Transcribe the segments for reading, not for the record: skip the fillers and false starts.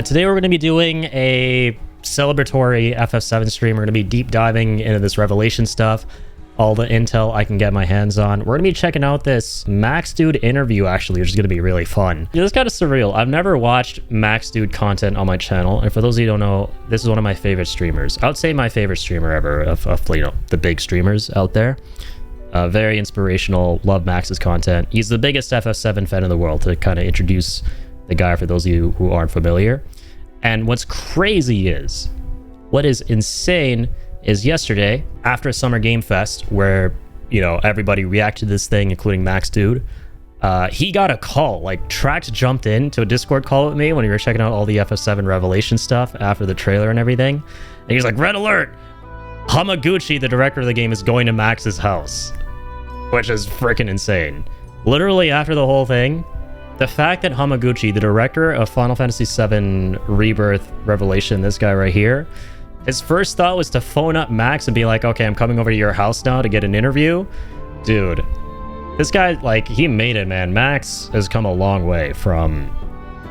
Today we're going to be doing a celebratory FF7 stream. We're going to be deep diving into this Revelation stuff, all the intel I can get my hands on. We're going to be checking out this Max Dude interview, actually, which is going to be really fun. Yeah, this is kind of surreal. I've never watched Max Dude content on my channel, and for those of you who don't know, this is one of my favorite streamers. I would say my favorite streamer ever of you know, the big streamers out there. Very inspirational, love Max's content. He's the biggest FF7 fan in the world, to kind of introduce the guy for those of you who aren't familiar. And what's crazy is, what is insane is yesterday, after Summer Game Fest, where, you know, everybody reacted to this thing, including Max Dude, he got a call. Like, Trax jumped in to a Discord call with me when we were checking out all the FF7 Revelation stuff after the trailer and everything. And he's like, "Red alert! Hamaguchi, the director of the game, is going to Max's house." Which is freaking insane. Literally after the whole thing, the fact that Hamaguchi, the director of Final Fantasy VII Rebirth Revelation, this guy right here, his first thought was to phone up Max and be like, "Okay, I'm coming over to your house now to get an interview." Dude, this guy, like, he made it, man. Max has come a long way from,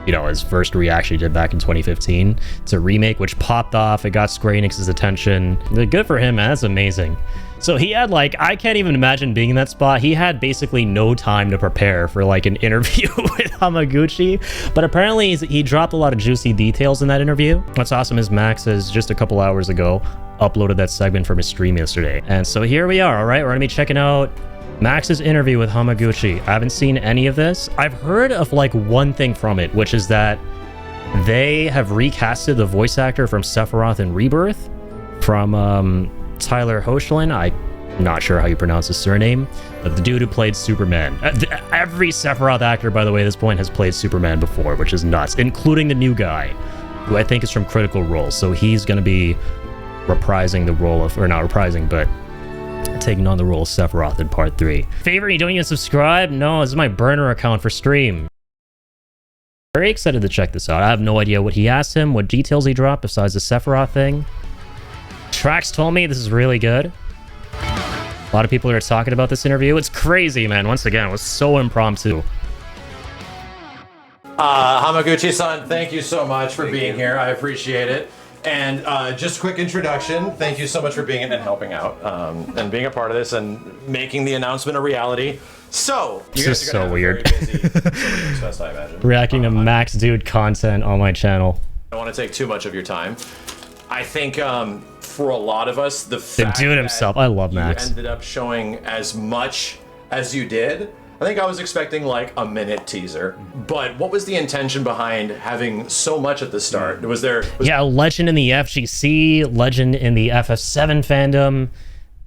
you know, his first reaction he did back in 2015 to Remake, which popped off. It got Square Enix's attention. Good for him, man. That's amazing. So he had, like, I can't even imagine being in that spot. He had basically no time to prepare for, like, an interview with Hamaguchi. But apparently he dropped a lot of juicy details in that interview. What's awesome is Max has just a couple hours ago uploaded that segment from his stream yesterday. And so here we are, all right? We're going to be checking out Max's interview with Hamaguchi. I haven't seen any of this. I've heard of, like, one thing from it, which is that they have recasted the voice actor from Sephiroth in Rebirth from, Tyler Hoechlin. I'm not sure how you pronounce his surname, but the dude who played Superman. Every Sephiroth actor, by the way, at this point has played Superman before, which is nuts, including the new guy, who I think is from Critical Role. So he's going to be reprising the role of, or not reprising, but taking on the role of Sephiroth in Part 3. Favorite, you don't even subscribe? No, this is my burner account for stream. Very excited to check this out. I have no idea what he asked him, what details he dropped besides the Sephiroth thing. Trax told me this is really good. A lot of people are talking about this interview. It's crazy, man. Once again, it was so impromptu. Hamaguchi-san, thank you so much for being here. I appreciate it. And just a quick introduction. Thank you so much for being in and helping out and being a part of this and making the announcement a reality. So, you guys are so weird. Fest, I imagine. Reacting to Max Dude content on my channel. I don't want to take too much of your time. I think for a lot of us, the fact dude himself, I love Max, you ended up showing as much as you did. I think I was expecting like a minute teaser, but what was the intention behind having so much at the start? Was there? Yeah, legend in the FGC, legend in the FF7 fandom.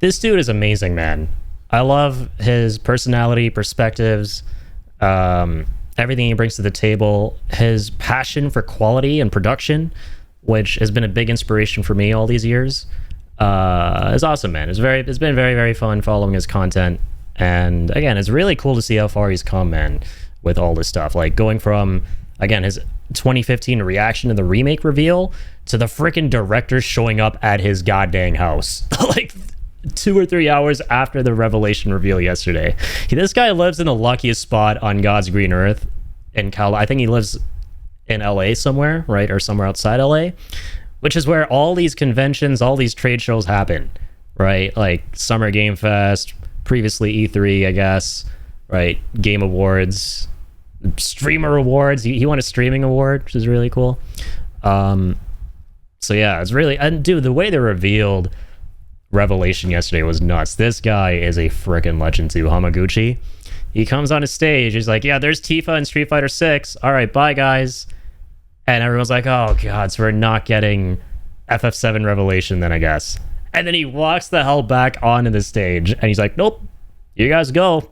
This dude is amazing, man. I love his personality, perspectives, everything he brings to the table, his passion for quality and production, which has been a big inspiration for me all these years. It's awesome, man. It's been very, very fun following his content. And again, it's really cool to see how far he's come, man, with all this stuff. Like going from, again, his 2015 reaction to the remake reveal to the freaking director showing up at his goddamn house. Like 2 or 3 hours after the Revelation reveal yesterday. This guy lives in the luckiest spot on God's green earth in I think he lives in LA somewhere, right? Or somewhere outside LA, which is where all these conventions, all these trade shows happen, right? Like Summer Game Fest, previously E3, I guess, right? Game Awards, Streamer Awards. He won a streaming award, which is really cool. So yeah, it's really, and dude, the way they revealed Revelation yesterday was nuts. This guy is a freaking legend too, Hamaguchi. He comes on a stage, he's like, "Yeah, there's Tifa in Street Fighter 6. All right, bye guys." And everyone's like, "Oh god, so we're not getting FF7 Revelation then, I guess." And then he walks the hell back onto the stage and he's like, "Nope, you guys go."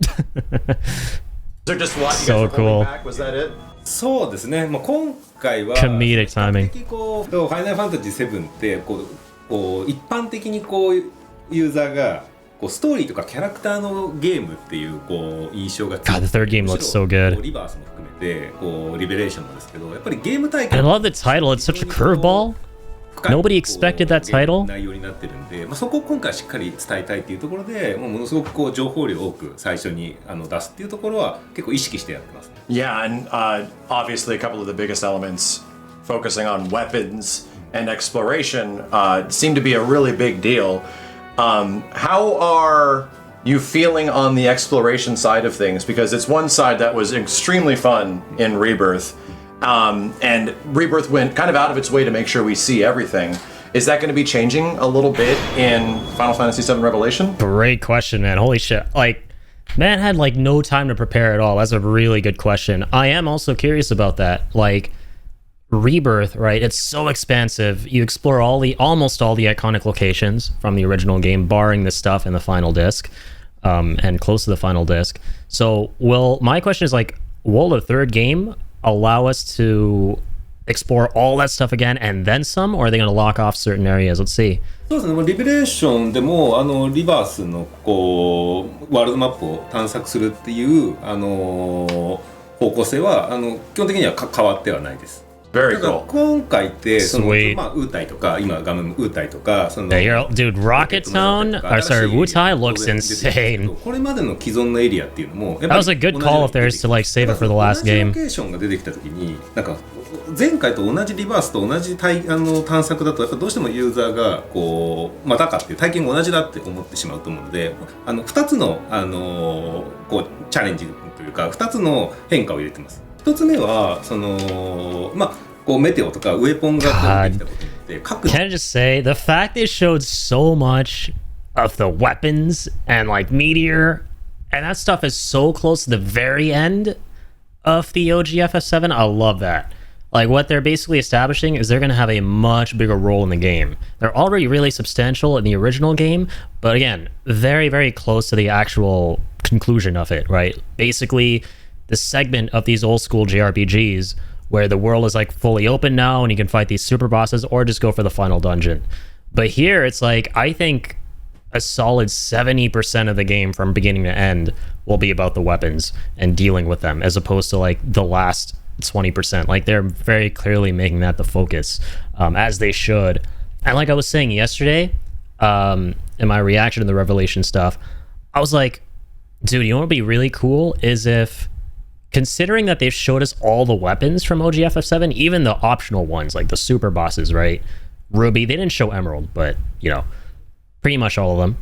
They're just watching. So cool. Back. Was that it? そうですね。まあ今回は Comedic timing. こうファイナルファンタジー7ってこう一般的にこうユーザーがこうストーリーとかキャラクターのゲームっていうこう印象が強い。God, the third game looks so good. リバースも含めてこうリベレーションもですけど、やっぱりゲーム体験。 I love the title. It's such a curveball. Nobody expected that title. 内容になってるんで、まあ、そこを今回しっかり伝えたいっていうところで、ものすごくこう情報量を多く最初に出すっていうところは結構意識してやってます。Yeah, and obviously a couple of the biggest elements focusing on weapons and exploration seem to be a really big deal. How are you feeling on the exploration side of things? Because it's one side that was extremely fun in Rebirth, and Rebirth went kind of out of its way to make sure we see everything. Is that going to be changing a little bit in Final Fantasy VII Revelation? Great question, man. Holy shit. Like, man had like no time to prepare at all. That's a really good question. I am also curious about that. Like, Rebirth, right? It's so expansive. You explore almost all the iconic locations from the original game, barring the stuff in the final disc, and close to the final disc. So, my question is like, will the third game allow us to explore all that stuff again and then some, or are they going to lock off certain areas? Let's see. そうですね、リベレーションでもリバースのこうワールドマップを探索するっていう方向性は基本的には変わってはないです。Very cool. 今回ってその Sweet. まあウータイとか今画面ウータイとかその Dude, Rocket Town, or sorry, Wutai looks insane. これまでの既存のエリアっていうのも That was a good call of theirs to like save it for the last 同じ game. ロケーションが出てきた時になんか前回と同じリバースと同じ探索だとやっぱどうしてもユーザーがこうまたかっていう体験が同じだって思ってしまうと思うので2つのこうチャレンジというか2つの変化を入れてます。1つ目はそのまあこうメテオとかウェポンが出てきたことによって各 Can I just say the fact they showed so much of the weapons and like meteor and that stuff is so close to the very end of the OG FF7. I love that. Like what they're basically establishing is they're going to have a much bigger role in the game. They're already really substantial in the original game, but again, very, very close to the actual conclusion of it, right? Basically, the segment of these old school JRPGs where the world is like fully open now and you can fight these super bosses or just go for the final dungeon. But here it's like, I think a solid 70% of the game from beginning to end will be about the weapons and dealing with them as opposed to like the last 20%. Like they're very clearly making that the focus, as they should. And like I was saying yesterday, in my reaction to the Revelation stuff, I was like, dude, you know what would be really cool is if, considering that they've showed us all the weapons from OG FF7, even the optional ones, like the super bosses, right? Ruby, they didn't show Emerald, but, you know, pretty much all of them.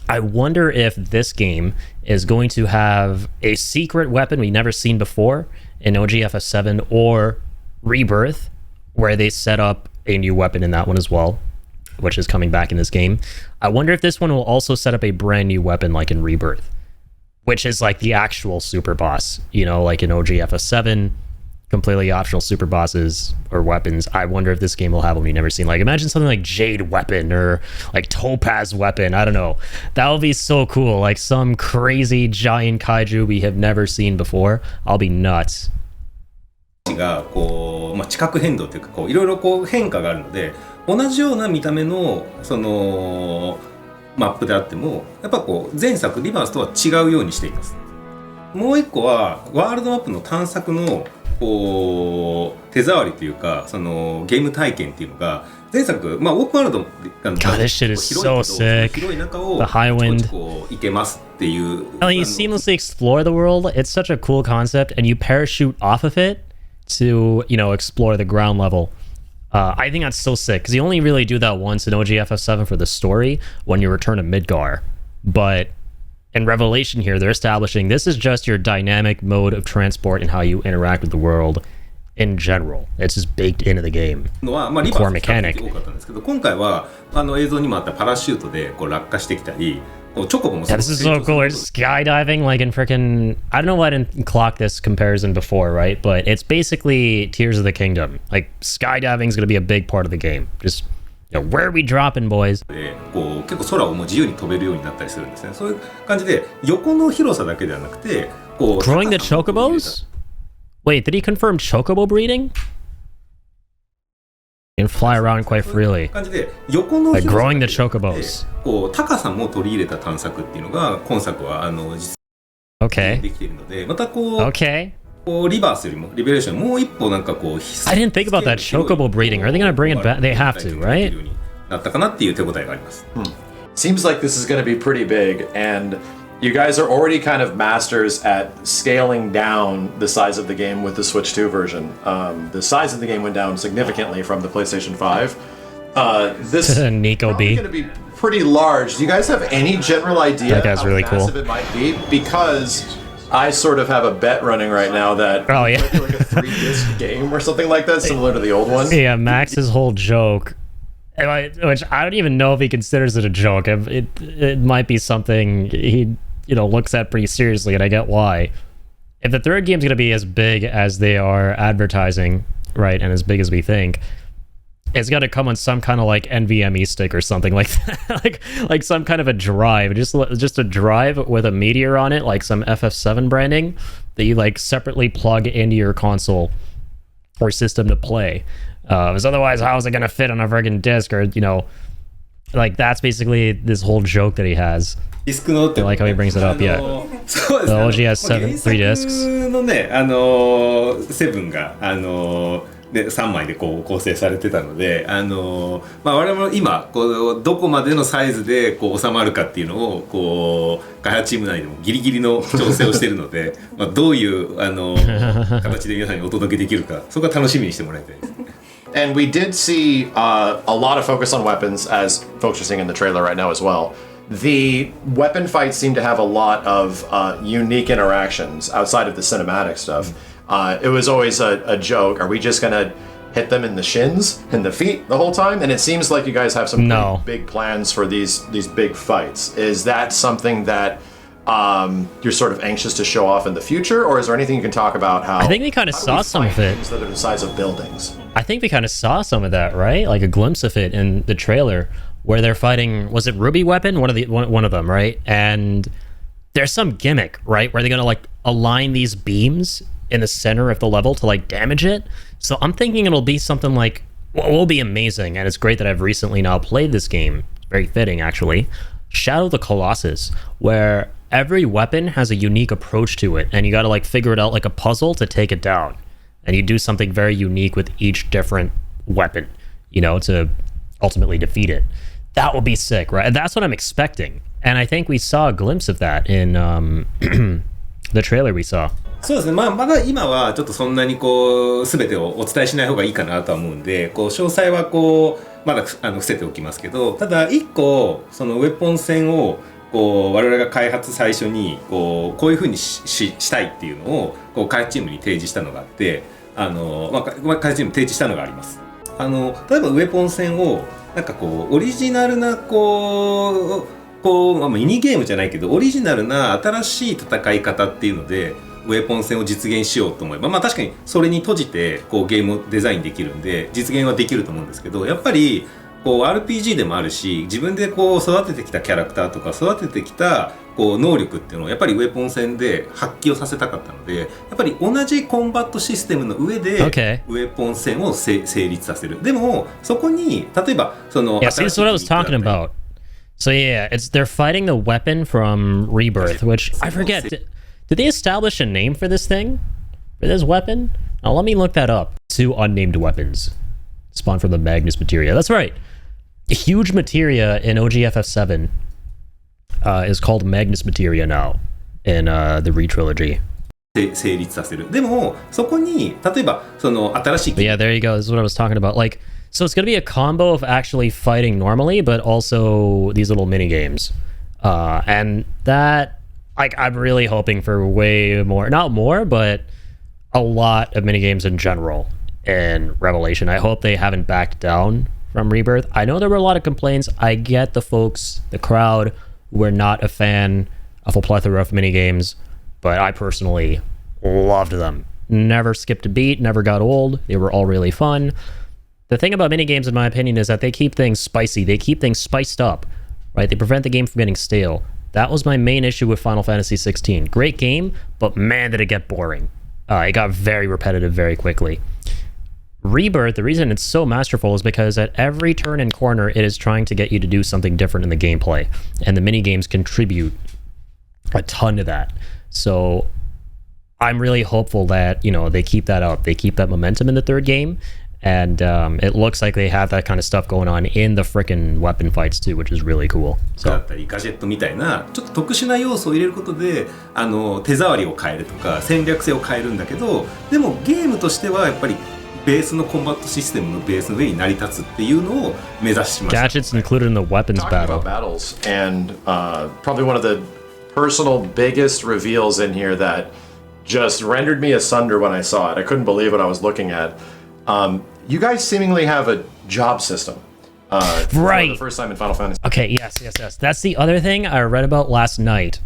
I wonder if this game is going to have a secret weapon we've never seen before in OG FF7 or Rebirth, where they set up a new weapon in that one as well, which is coming back in this game. I wonder if this one will also set up a brand new weapon like in Rebirth, which is like the actual super boss, you know, like in OG FF7, completely optional super bosses or weapons. I wonder if this game will have one we've never seen. Like imagine something like Jade Weapon or like Topaz Weapon. I don't know. That would be so cool. Like some crazy giant kaiju we have never seen before. I'll be nuts. がこう、まあ、地殻変動というかこういろいろこう変化があるので同じような見た目のそのマップであってもやっぱこう前作リバースとは違うようにしています。もう一個はワールドマップの探索のこう手触りというかそのゲーム体験っていうのが前作まあオープンワールドが God, this shit is so sick. 広い中を The high wind. こう行けますっていう。And you seamlessly explore the world. It's such a cool concept, and you parachute off of it to, you know, explore the ground level. I think that's so sick because you only really do that once in OG FF7 for the story when you return to Midgar. But in Revelation here, they're establishing this is just your dynamic mode of transport and how you interact with the world in general. It's just baked into the game. Core mechanic. 今回は映像にもあったパラシュートでこう落下してきたり。Yeah, this is so cool. It's skydiving like in freaking... I don't know why I didn't clock this comparison before, right? But it's basically Tears of the Kingdom. Like, skydiving is going to be a big part of the game. Just, you know, where are we dropping, boys? こう結構空をもう自由に飛べるようになったりするんですね。そういう感じで横の広さだけではなくてこう Growing the chocobos? Wait, did he confirm chocobo breeding? You can fly around quite freely. Like growing the chocobos. こう高さも取り入れた探索っていうのが今作は実現できているので、またこう、こうリバースよりもリベレーションもう一歩なんかこう I didn't think about that chocobo breeding. Are they gonna bring it back? They have to, right? なったかなっていう手応えがあります。Seems like this is going to be pretty big, and you guys are already kind of masters at scaling down the size of the game with the Switch 2 version. The size of the game went down significantly from the PlayStation 5. This Nico B. going to be pretty large. Do you guys have any general idea That guy's how really massive cool. it might be? Because I sort of have a bet running right now that Oh, yeah. it might be like a 3-disc game or something like that, similar to the old one. Yeah, Max's whole joke, which I don't even know if he considers it a joke. It might be something he looks at pretty seriously, and I get why. If the third game's going to be as big as they are advertising, right, and as big as we think, it's got to come on some kind of like NVMe stick or something like that, like some kind of a drive, just a drive with a Meteor on it, like some FF7 branding that you like separately plug into your console or system to play. Because otherwise, how is it gonna fit on a friggin' disc? Or like that's basically this whole joke that he has. I like how he brings it up. Yeah, the OG has 3 discs. のね、7がで3枚でこう構成されてたので、我々も今こうどこまでのサイズでこう収まるかっていうのをこう開発チーム内でもギリギリの調整をしているので、どういう形で皆さんにお届けできるか、そこは楽しみにしてもらいたいです。And we did see a lot of focus on weapons, as folks are seeing in the trailer right now as well. The weapon fights seem to have a lot of unique interactions outside of the cinematic stuff. It was always a joke. Are we just gonna hit them in the shins, in the feet the whole time? And it seems like you guys have some pretty big plans for these big fights. Is that something that you're sort of anxious to show off in the future, or is there anything you can talk about how? I think we kind of saw some of it. That are the size of buildings. I think we kind of saw some of that, right? Like a glimpse of it in the trailer, where they're fighting. Was it Ruby Weapon? One of them, right? And there's some gimmick, right, where they're gonna like align these beams in the center of the level to like damage it. So I'm thinking it'll be something like, what will be amazing, and it's great that I've recently now played this game. It's very fitting, actually. Shadow of the Colossus, where every weapon has a unique approach to it, and you got to like figure it out like a puzzle to take it down. And you do something very unique with each different weapon, to ultimately defeat it. That will be sick, right? That's what I'm expecting. And I think we saw a glimpse of that in the trailer we saw. そうですね、まだ今はちょっとそんなにこう全てをお伝えしない方がいいかなとは思うんで、こう詳細はこうまだ伏せておきますけど、ただ一個そのウェポン戦をこう我々が開発最初にこういう風にしたいっていうのをこう開発チームに提示したのがあって、開発チームに提示したのがあります。例えばウェポン戦をなんかこうオリジナルなミニゲームじゃないけどオリジナルな新しい戦い方っていうのでウェポン戦を実現しようと思えば、確かにそれに閉じてこうゲームをデザインできるんで実現はできると思うんですけど、やっぱりこう RPG でもあるし、自分でこう育ててきたキャラクターとか育ててきたこう能力っていうのをやっぱりウェポン戦で発揮をさせたかったので、やっぱり同じコンバットシステムの上でウェポン戦を成立させる。でもそこに例えばその Yeah, see, that's what I was talking about. So yeah, they're fighting the weapon from Rebirth, which I forget. Did they establish a name for this thing? For this weapon? Now let me look that up. 2 unnamed weapons spawned from the Magnus materia. That's right. A huge materia in OG FF7 is called Magnus materia now in the re-trilogy. 成立させる。でもそこに例えばその新しい Yeah, there you go. This is what I was talking about. Like, so it's going to be a combo of actually fighting normally, but also these little mini games. And that, like, I'm really hoping for way more, not more, but a lot of mini games in general in Revelation. I hope they haven't backed down from Rebirth. I know there were a lot of complaints. I get the folks, the crowd, who were not a fan of a plethora of mini games, but I personally loved them. Never skipped a beat, never got old. They were all really fun. The thing about mini games, in my opinion, is that they keep things spicy. They keep things spiced up, right? They prevent the game from getting stale. That was my main issue with Final Fantasy 16. Great game, but man, did it get boring. It got very repetitive very quickly. Rebirth, the reason it's so masterful is because at every turn and corner, it is trying to get you to do something different in the gameplay. And the mini games contribute a ton to that. So I'm really hopeful that, they keep that up. They keep that momentum in the third game. And it looks like they have that kind of stuff going on in the frickin' weapon fights too, which is really cool. だったりガジェットみたいなちょっと特殊な要素を入れることで手触りを変えるとか戦略性を変えるんだけど、でもゲームとしてはやっぱりベースのコンバットシステムのベースの上に成り立つっていうのを目指しました。 Gadgets included in the weapons Talking battle. about battles, and probably one of the personal biggest reveals in here that just rendered me asunder when I saw it. I couldn't believe what I was looking at. You guys seemingly have a job system. Right. For the first time in Final Fantasy. Okay, yes. That's the other thing I read about last night.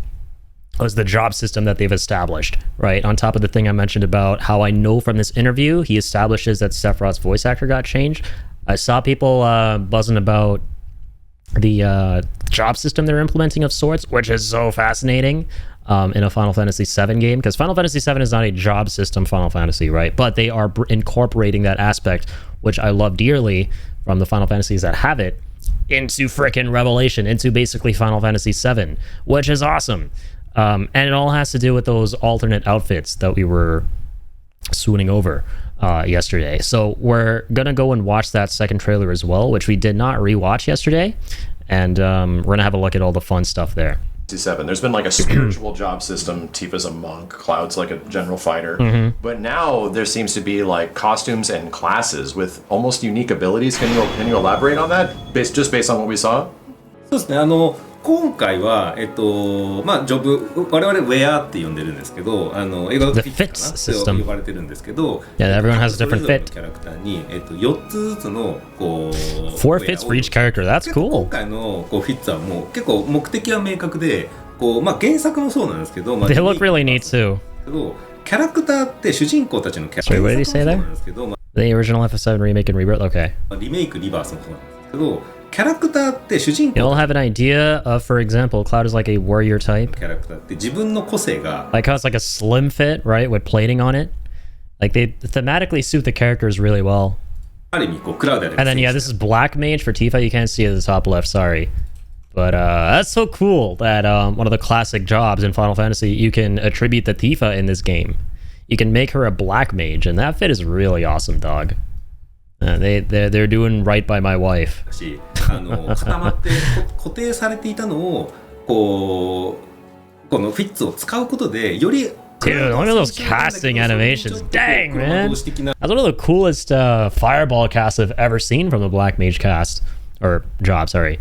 Was the job system that they've established, right? On top of the thing I mentioned about how I know from this interview, he establishes that Sephiroth's voice actor got changed. I saw people buzzing about the job system they're implementing of sorts, which is so fascinating in a Final Fantasy VII game, because Final Fantasy VII is not a job system Final Fantasy, right? But they are incorporating that aspect, which I love dearly from the Final Fantasies that have it, into frickin' Revelation, into basically Final Fantasy VII, which is awesome. And it all has to do with those alternate outfits that we were swooning over yesterday. So we're gonna go and watch that second trailer as well, which we did not rewatch yesterday, and we're gonna have a look at all the fun stuff there. 7. There's been like a spiritual job system. Tifa's a monk, Cloud's like a general fighter. But now there seems to be like costumes and classes with almost unique abilities. Can you elaborate on that? Just based on what we saw? そうですね。今回はまあジョブ我々ウェアって呼んでるんですけど、英語だと The フィッ fits トかなって呼ばれてるんですけど、Yeah, everyone has a それ different ぞれ fit. のキャラクターに4つずつのこう 4 fits for each character. That's 今 cool. 回のこうフィッツはもう結構目的は明確で、こうまあ原作もそうなんですけど、まあ They look really neat too. キャラクターって主人公たちのキャラクター Sorry, what did he say there? なんですけど、まあ The original FF7 remake and rebirth. Okay. リメイクリバースもそうなんですけど、キャラクターって主人公 You'll have an idea of, for example, Cloud is like a warrior type. キャラクターって自分の個性が Like how it's like a slim fit, right, with plating on it. Like they thematically suit the characters really well. ある意味こうクラウドで And then yeah, this is Black Mage for Tifa. You can't see it at the top left. Sorry. But that's so cool that one of the classic jobs in Final Fantasy, you can attribute the Tifa in this game. You can make her a Black Mage, and that fit is really awesome, dog. They're doing right by my wife. し固まって固定されていたのをこのフィッツを使うことでより Dude, look at those casting animations. Dang, man. That's one of the coolest fireball casts I've ever seen from the Black Mage cast. Or job, sorry.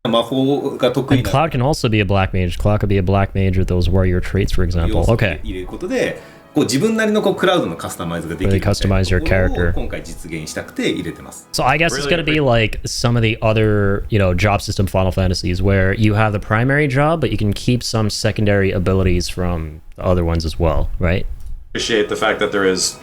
魔法が得意 And な Cloud can also be a Black Mage. Cloud could be a Black Mage with those warrior traits, for 要 example. 素を Okay. 入れることでこう自分なりのこうクラウドのカスタマイズができる Really customize your みたいなところ character. を今回実現したくて入れてます。 So I guess it's Really going to be like some of the other, job system Final Fantasies where you have the primary job, but you can keep some secondary abilities from the other ones as well, right? Appreciate the fact that there is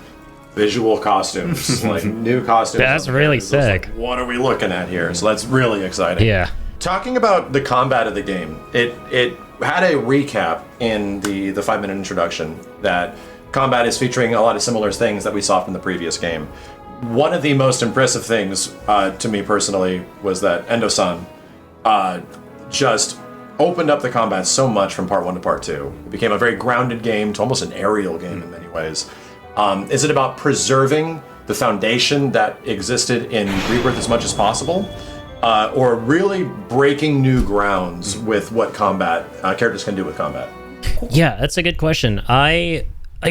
visual costumes, like new costumes. That's really sick. Like, what are we looking at here? So that's really exciting. Yeah. Talking about the combat of the game, it had a recap in the 5-minute introduction that combat is featuring a lot of similar things that we saw from the previous game. One of the most impressive things to me personally was that Endo-san just opened up the combat so much from part 1 to part 2. It became a very grounded game to almost an aerial game in many ways. Is it about preserving the foundation that existed in Rebirth as much as possible? Or really breaking new grounds with what combat characters can do with combat? Yeah, that's a good question.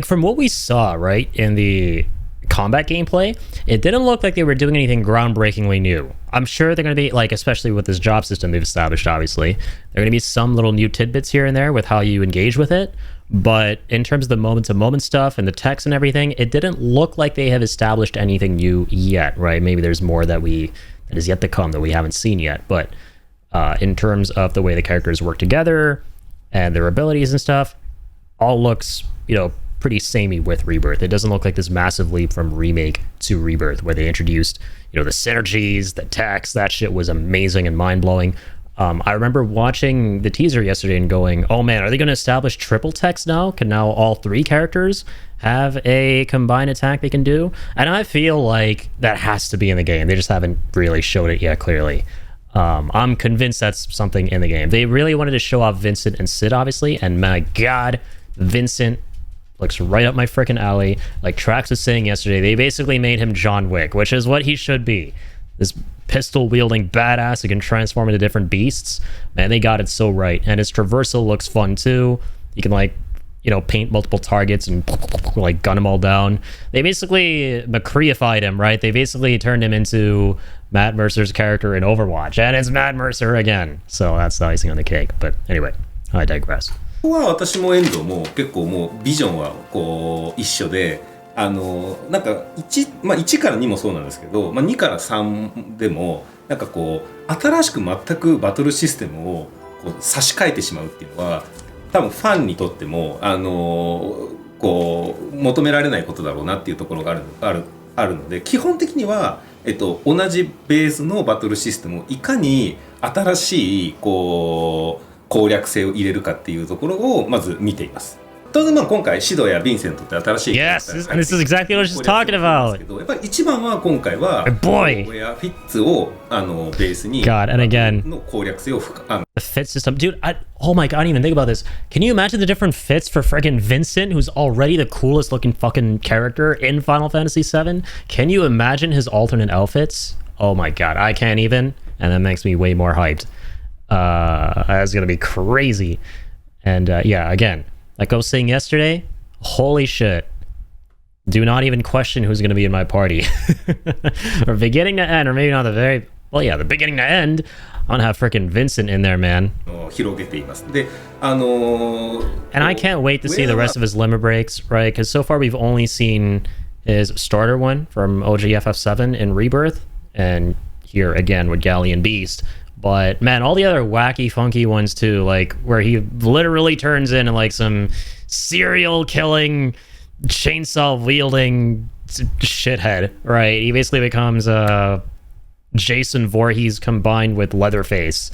From what we saw, right, in the combat gameplay, it didn't look like they were doing anything groundbreakingly new. I'm sure they're going to be, like, especially with this job system they've established, obviously, there are going to be some little new tidbits here and there with how you engage with it. But in terms of the moment-to-moment stuff and the text and everything, it didn't look like they have established anything new yet, right? Maybe there's more that is yet to come that we haven't seen yet. But in terms of the way the characters work together and their abilities and stuff, all looks, pretty samey with Rebirth. It doesn't look like this massive leap from Remake to Rebirth where they introduced, the synergies, the text. That shit was amazing and mind-blowing. I remember watching the teaser yesterday and going, oh man, are they going to establish triple text now? Can now all 3 characters have a combined attack they can do? And I feel like that has to be in the game. They just haven't really showed it yet clearly. I'm convinced that's something in the game. They really wanted to show off Vincent and Sid, obviously, and my god, Vincent Looks right up my freaking alley. Like Trax was saying yesterday, they basically made him John Wick, which is what he should be. This pistol-wielding badass who can transform into different beasts. Man, they got it so right. And his traversal looks fun too. You can like, you know, paint multiple targets and like gun them all down. They basically McCreeified him, right? They basically turned him into Matt Mercer's character in Overwatch. And it's Matt Mercer again. So that's the icing on the cake. But anyway, I digress. ここは私も遠藤も結構もうビジョンはこう一緒で、なんか 1から2もそうなんですけど、2から3でもなんかこう新しく全くバトルシステムをこう差し替えてしまうっていうのは多分ファンにとってもこう求められないことだろうなっていうところがあるので、基本的には同じベースのバトルシステムをいかに新しいこう攻略性を入れるかっていうところをまず見ています。当然今回シドやヴィンセントって新しい Yes, and this is exactly what I was just talking about. やっぱり一番は今回は Boy. フィッツをベースに God, and again の攻略性をthe fit system, dude. Oh my god, I didn't even think about this. Can you imagine the different fits for friggin' Vincent, who's already the coolest looking fucking character in Final Fantasy VII? Can you imagine his alternate outfits? Oh my god, I can't even, and that makes me way more hyped. That's gonna be crazy. And yeah, again, like I was saying yesterday, holy shit. Do not even question who's going to be in my party. Or beginning to end, or maybe not the very... Well, yeah, the beginning to end, I'm going to have freaking Vincent in there, man. And I can't wait to see the rest of his limit breaks, right? Because so far we've only seen his starter one from OG FF7 in Rebirth. And here again with Galleon Beast. But man, all the other wacky, funky ones too, like where he literally turns into like some serial killing, chainsaw wielding shithead, right? He basically becomes Jason Voorhees combined with Leatherface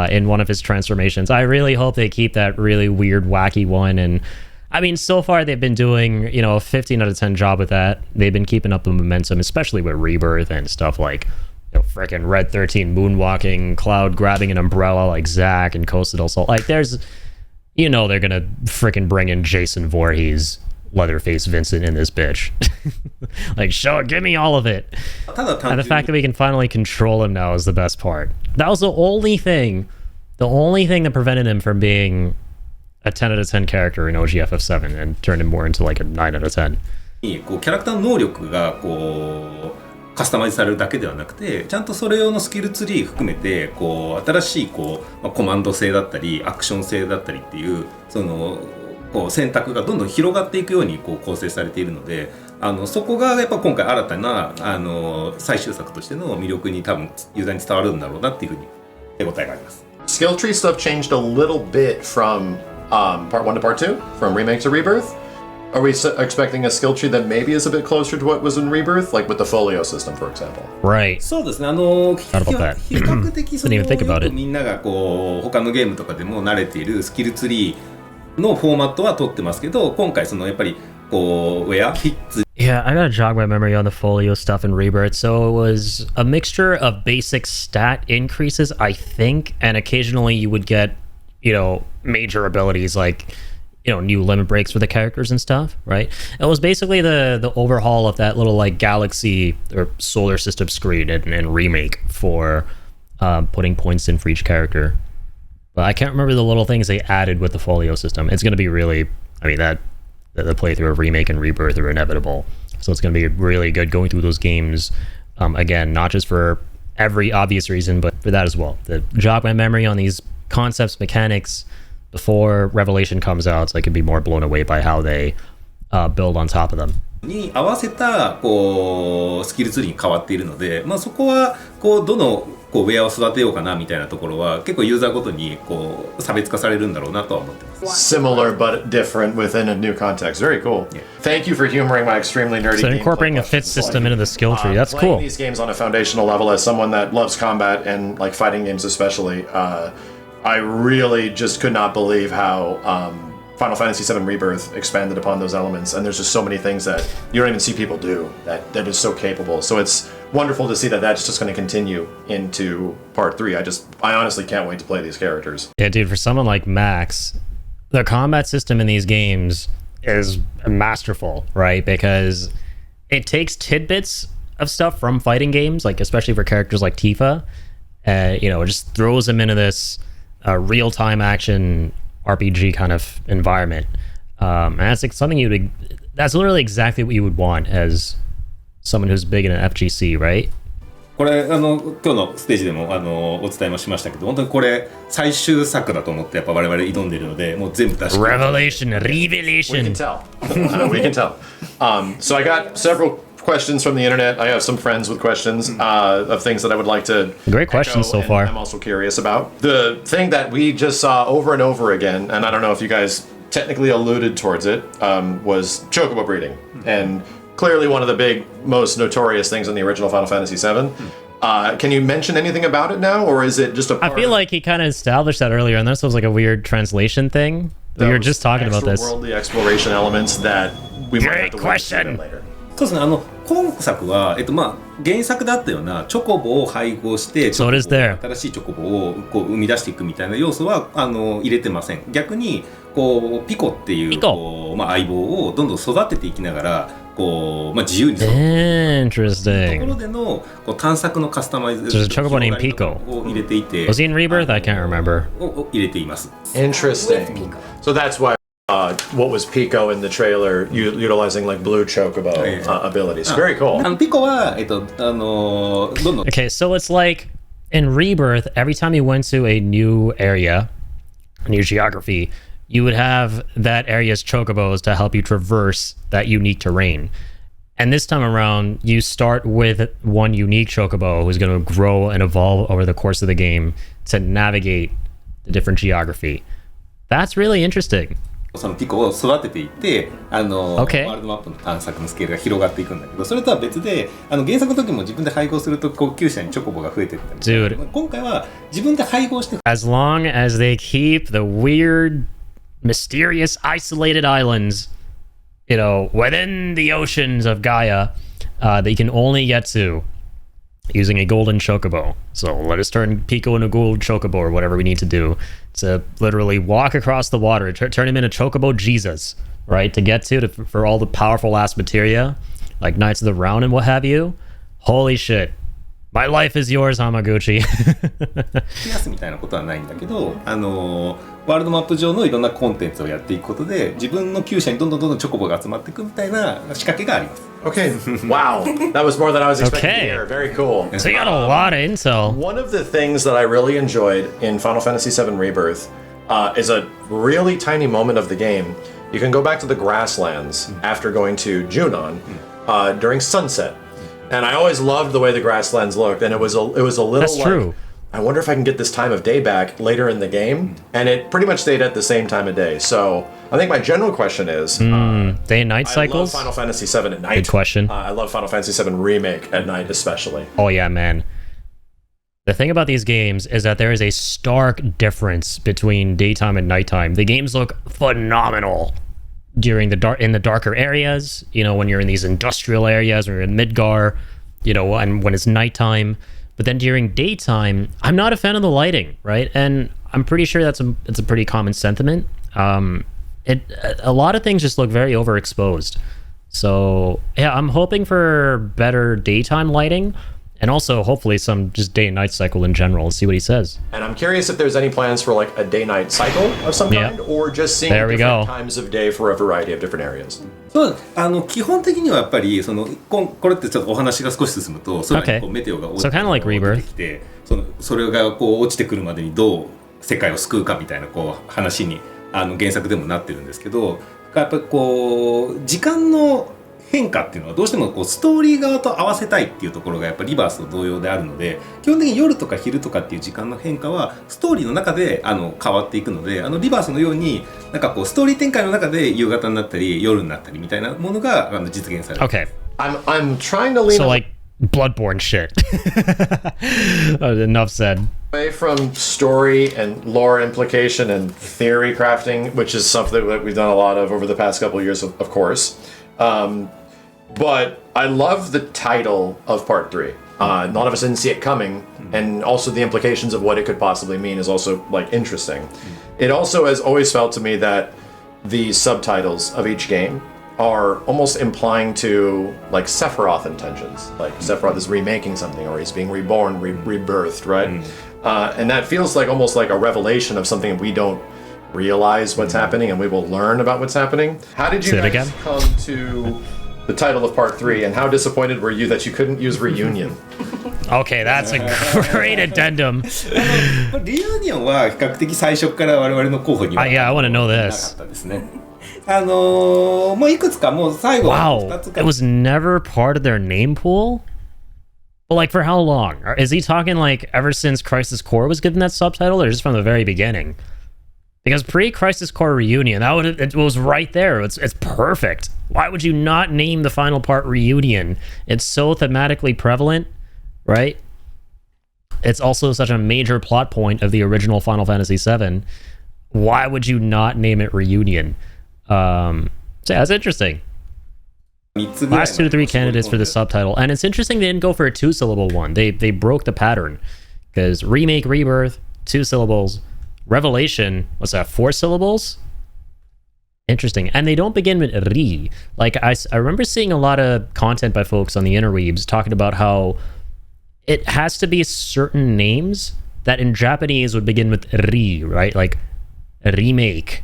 in one of his transformations. I really hope they keep that really weird, wacky one. And I mean, so far they've been doing, you know, a 15 out of 10 job with that. They've been keeping up the momentum, especially with Rebirth and stuff like, you know, frickin' Red 13 moonwalking, Cloud grabbing an umbrella like Zack and Costa del Sol. Like, there's, you know, they're gonna frickin' bring in Jason Voorhees, Leatherface Vincent in this bitch. Like, give me all of it. And the fact that we can finally control him now is the best part. That was the only thing that prevented him from being a 10 out of 10 character in OG FF7 and turned him more into like a 9 out of 10. こうキャラクターの能力がこうカスタマイズされるだけではなくて、ちゃんとそれ用のスキルツリー含めてこう新しいこう、コマンド性だったりアクション性だったりっていうそのこう選択がどんどん広がっていくようにこう構成されているので、そこがやっぱ今回新たな最終作としての魅力に多分ユーザーに伝わるんだろうなっていうふうに手応えがあります。 Skill tree stuff changed a little bit from part 1 to part 2, from Remake to Rebirth. Are we expecting a skill tree that maybe is a bit closer to what was in Rebirth, like with the folio system, for example? Right. そうですね。比較的そのよくみんながこう他のゲームとかでも慣れているスキルツリーのフォーマットは取ってますけど、今回そのやっぱりこうウェアフィッツ Yeah, I gotta jog my memory on the folio stuff in Rebirth. So it was a mixture of basic stat increases, I think, and occasionally you would get, you know, major abilities like, you know, new limit breaks for the characters and stuff, right? It was basically the overhaul of that little like galaxy or solar system screen in Remake for putting points in for each character. But I can't remember the little things they added with the folio system. It's going to be really, I mean, the playthrough of Remake and Rebirth are inevitable. So it's going to be really good going through those games, again, not just for every obvious reason, but for that as well. To jog my memory on these concepts, mechanics, before Revelation comes out, so I could be more blown away by how they build on top of them. に合わせたこうスキルツリーに変わっているので、そこはこうどのこうウェアを育てようかなみたいなところは結構ユーザーごとにこう差別化されるんだろうなとは思ってます。 Similar but different within a new context. Very cool. Yeah. Thank you for humoring my extremely nerdy. So incorporating a fit system into the skill tree, that's cool. Playing these games on a foundational level as someone that loves combat and like fighting games especially, I really just could not believe how Final Fantasy VII Rebirth expanded upon those elements, and there's just so many things that you don't even see people do that is so capable. So it's wonderful to see that that's just going to continue into part 3. I honestly can't wait to play these characters. Yeah, dude, for someone like Max, the combat system in these games is masterful, right? Because it takes tidbits of stuff from fighting games, like especially for characters like Tifa, you know, it just throws them into this real-time action RPG kind of environment. And that's like something that's literally exactly what you would want as someone who's big in an FGC, right? これ今日のステージでもお伝えもしましたけど、本当にこれ最終作だと思ってやっぱ我々挑んでいるので、もう全部出して。Revelation. We can tell. We can tell. So I got several questions from the internet. I have some friends with questions of things that I would like to. Great questions so far. I'm also curious about the thing that we just saw over and over again, and I don't know if you guys technically alluded towards it, was chocobo breeding, and clearly one of the big, most notorious things in the original Final Fantasy VII. Can you mention anything about it now, or is it just a part I feel like he kind of established that earlier, and this was like a weird translation thing. We were just talking about this. Worldly exploration elements that we might have to question. later. そうですね、今作は、原作だったようなチョコボを配合してSo it is there. 新しいチョコボをこう生み出していくみたいな要素は入れてません。逆にこうピコっていうこう、相棒をどんどん育てていきながらこう、自由に育てていくところでのこう探索のカスタマイズ There's a chocobo named Pico. を入れていて Was he in Rebirth? I can't remember. を入れています。 Interesting. So that's why what was Pico in the trailer, utilizing like blue chocobo abilities. Very cool. ピコはどんどん Okay, so it's like in Rebirth, every time you went to a new area, a new geography, you would have that area's chocobos to help you traverse that unique terrain. And this time around, you start with one unique chocobo who's going to grow and evolve over the course of the game to navigate the different geography. That's really interesting. そのピコを育てていってワールドマップの探索のスケールが広がっていくんだけど、それとは別で原作の時も自分で配合すると高級車にチョコボが増えていったり、Dude, 今回は自分で配合して as long as they keep the weird, mysterious, isolated islands, you know, within the oceans of Gaia, that you can only get to using a golden chocobo. So let us turn Pico into a gold chocobo or whatever we need to do to literally walk across the water, turn him into Chocobo Jesus, right? To get for all the powerful ass materia, like Knights of the Round and what have you. Holy shit. My life is yours, Hamaguchi. 増やすみたいなことはないんだけど、ワールドマップ上のいろんなコンテンツをやっていくことで自分の厩舎にどんどんチョコボが集まっていくみたいな仕掛けがあります。Okay. Wow. That was more than I was expecting to hear. Very cool. So you got a lot of intel. One of the things that I really enjoyed in Final Fantasy VII Rebirth is a really tiny moment of the game. You can go back to the grasslands after going to Junon during sunset. And I always loved the way the grasslands looked, and it was a little That's like, true. I wonder if I can get this time of day back later in the game, and it pretty much stayed at the same time of day. So I think my general question is, Day and night cycles? I love Final Fantasy VII at night. Good question. I love Final Fantasy VII Remake at night especially. Oh yeah, man. The thing about these games is that there is a stark difference between daytime and nighttime. The games look phenomenal during in the darker areas, you know, when you're in these industrial areas or in Midgar, you know, and when it's nighttime. But then during daytime, I'm not a fan of the lighting, right? And I'm pretty sure it's a pretty common sentiment. A lot of things just look very overexposed. So yeah, I'm hoping for better daytime lighting, and also hopefully some just day and night cycle in general. Let's see what he says. And I'm curious if there's any plans for like a day-night cycle of some kind, or just seeing different times of day for a variety of different areas. そう基本的にはやっぱりこれってちょっとお話が少し進むと空にこうメテオが落ちてきて、それがこう落ちてくるまでにどう世界を救うかみたいなこう話に原作でもなってるんですけど、やっぱりこう時間の変化っていうのはどうしてもこうストーリー側と合わせたいっていうところがやっぱリバースと同様であるので、基本的に夜とか昼とかっていう時間の変化はストーリーの中で変わっていくので、リバースのようになんかこうストーリー展開の中で夕方になったり夜になったりみたいなものが実現される。Okay. I'm trying to lean so like Bloodborne shit. Enough said. Away from story and lore implication and theory crafting, which is something that we've done a lot of over the past couple of years, of course. But I love the title of Part 3. None of us didn't see it coming, and also the implications of what it could possibly mean is also like interesting. It also has always felt to me that the subtitles of each game are almost implying to like Sephiroth intentions. Like Sephiroth is remaking something, or he's being reborn, rebirthed, right? And that feels like almost like a revelation of something we don't realize what's happening, and we will learn about what's happening. How did you guys come to the title of Part 3, and how disappointed were you that you couldn't use Reunion? Okay, that's a great addendum. リユニオンは比較的最初から我々の候補には Yeah, I want to know なか this. ったですね。もういくつかもう最後 Wow, 2つか it was never part of their name pool? But like for how long? Is he talking like ever since Crisis Core was given that subtitle, or just from the very beginning? Because pre-Crisis Core Reunion, it was right there. It's perfect. Why would you not name the final part Reunion? It's so thematically prevalent, right? It's also such a major plot point of the original Final Fantasy VII. Why would you not name it Reunion? So yeah, that's interesting. Last 2 to 3 candidates for the subtitle, and it's interesting they didn't go for a 2-syllable one. They broke the pattern, because Remake, Rebirth, 2 syllables. Revelation, what's that, 4 syllables? Interesting. And they don't begin with Ri. Like, I remember seeing a lot of content by folks on the interweebs talking about how it has to be certain names that in Japanese would begin with Ri, right? Like, remake,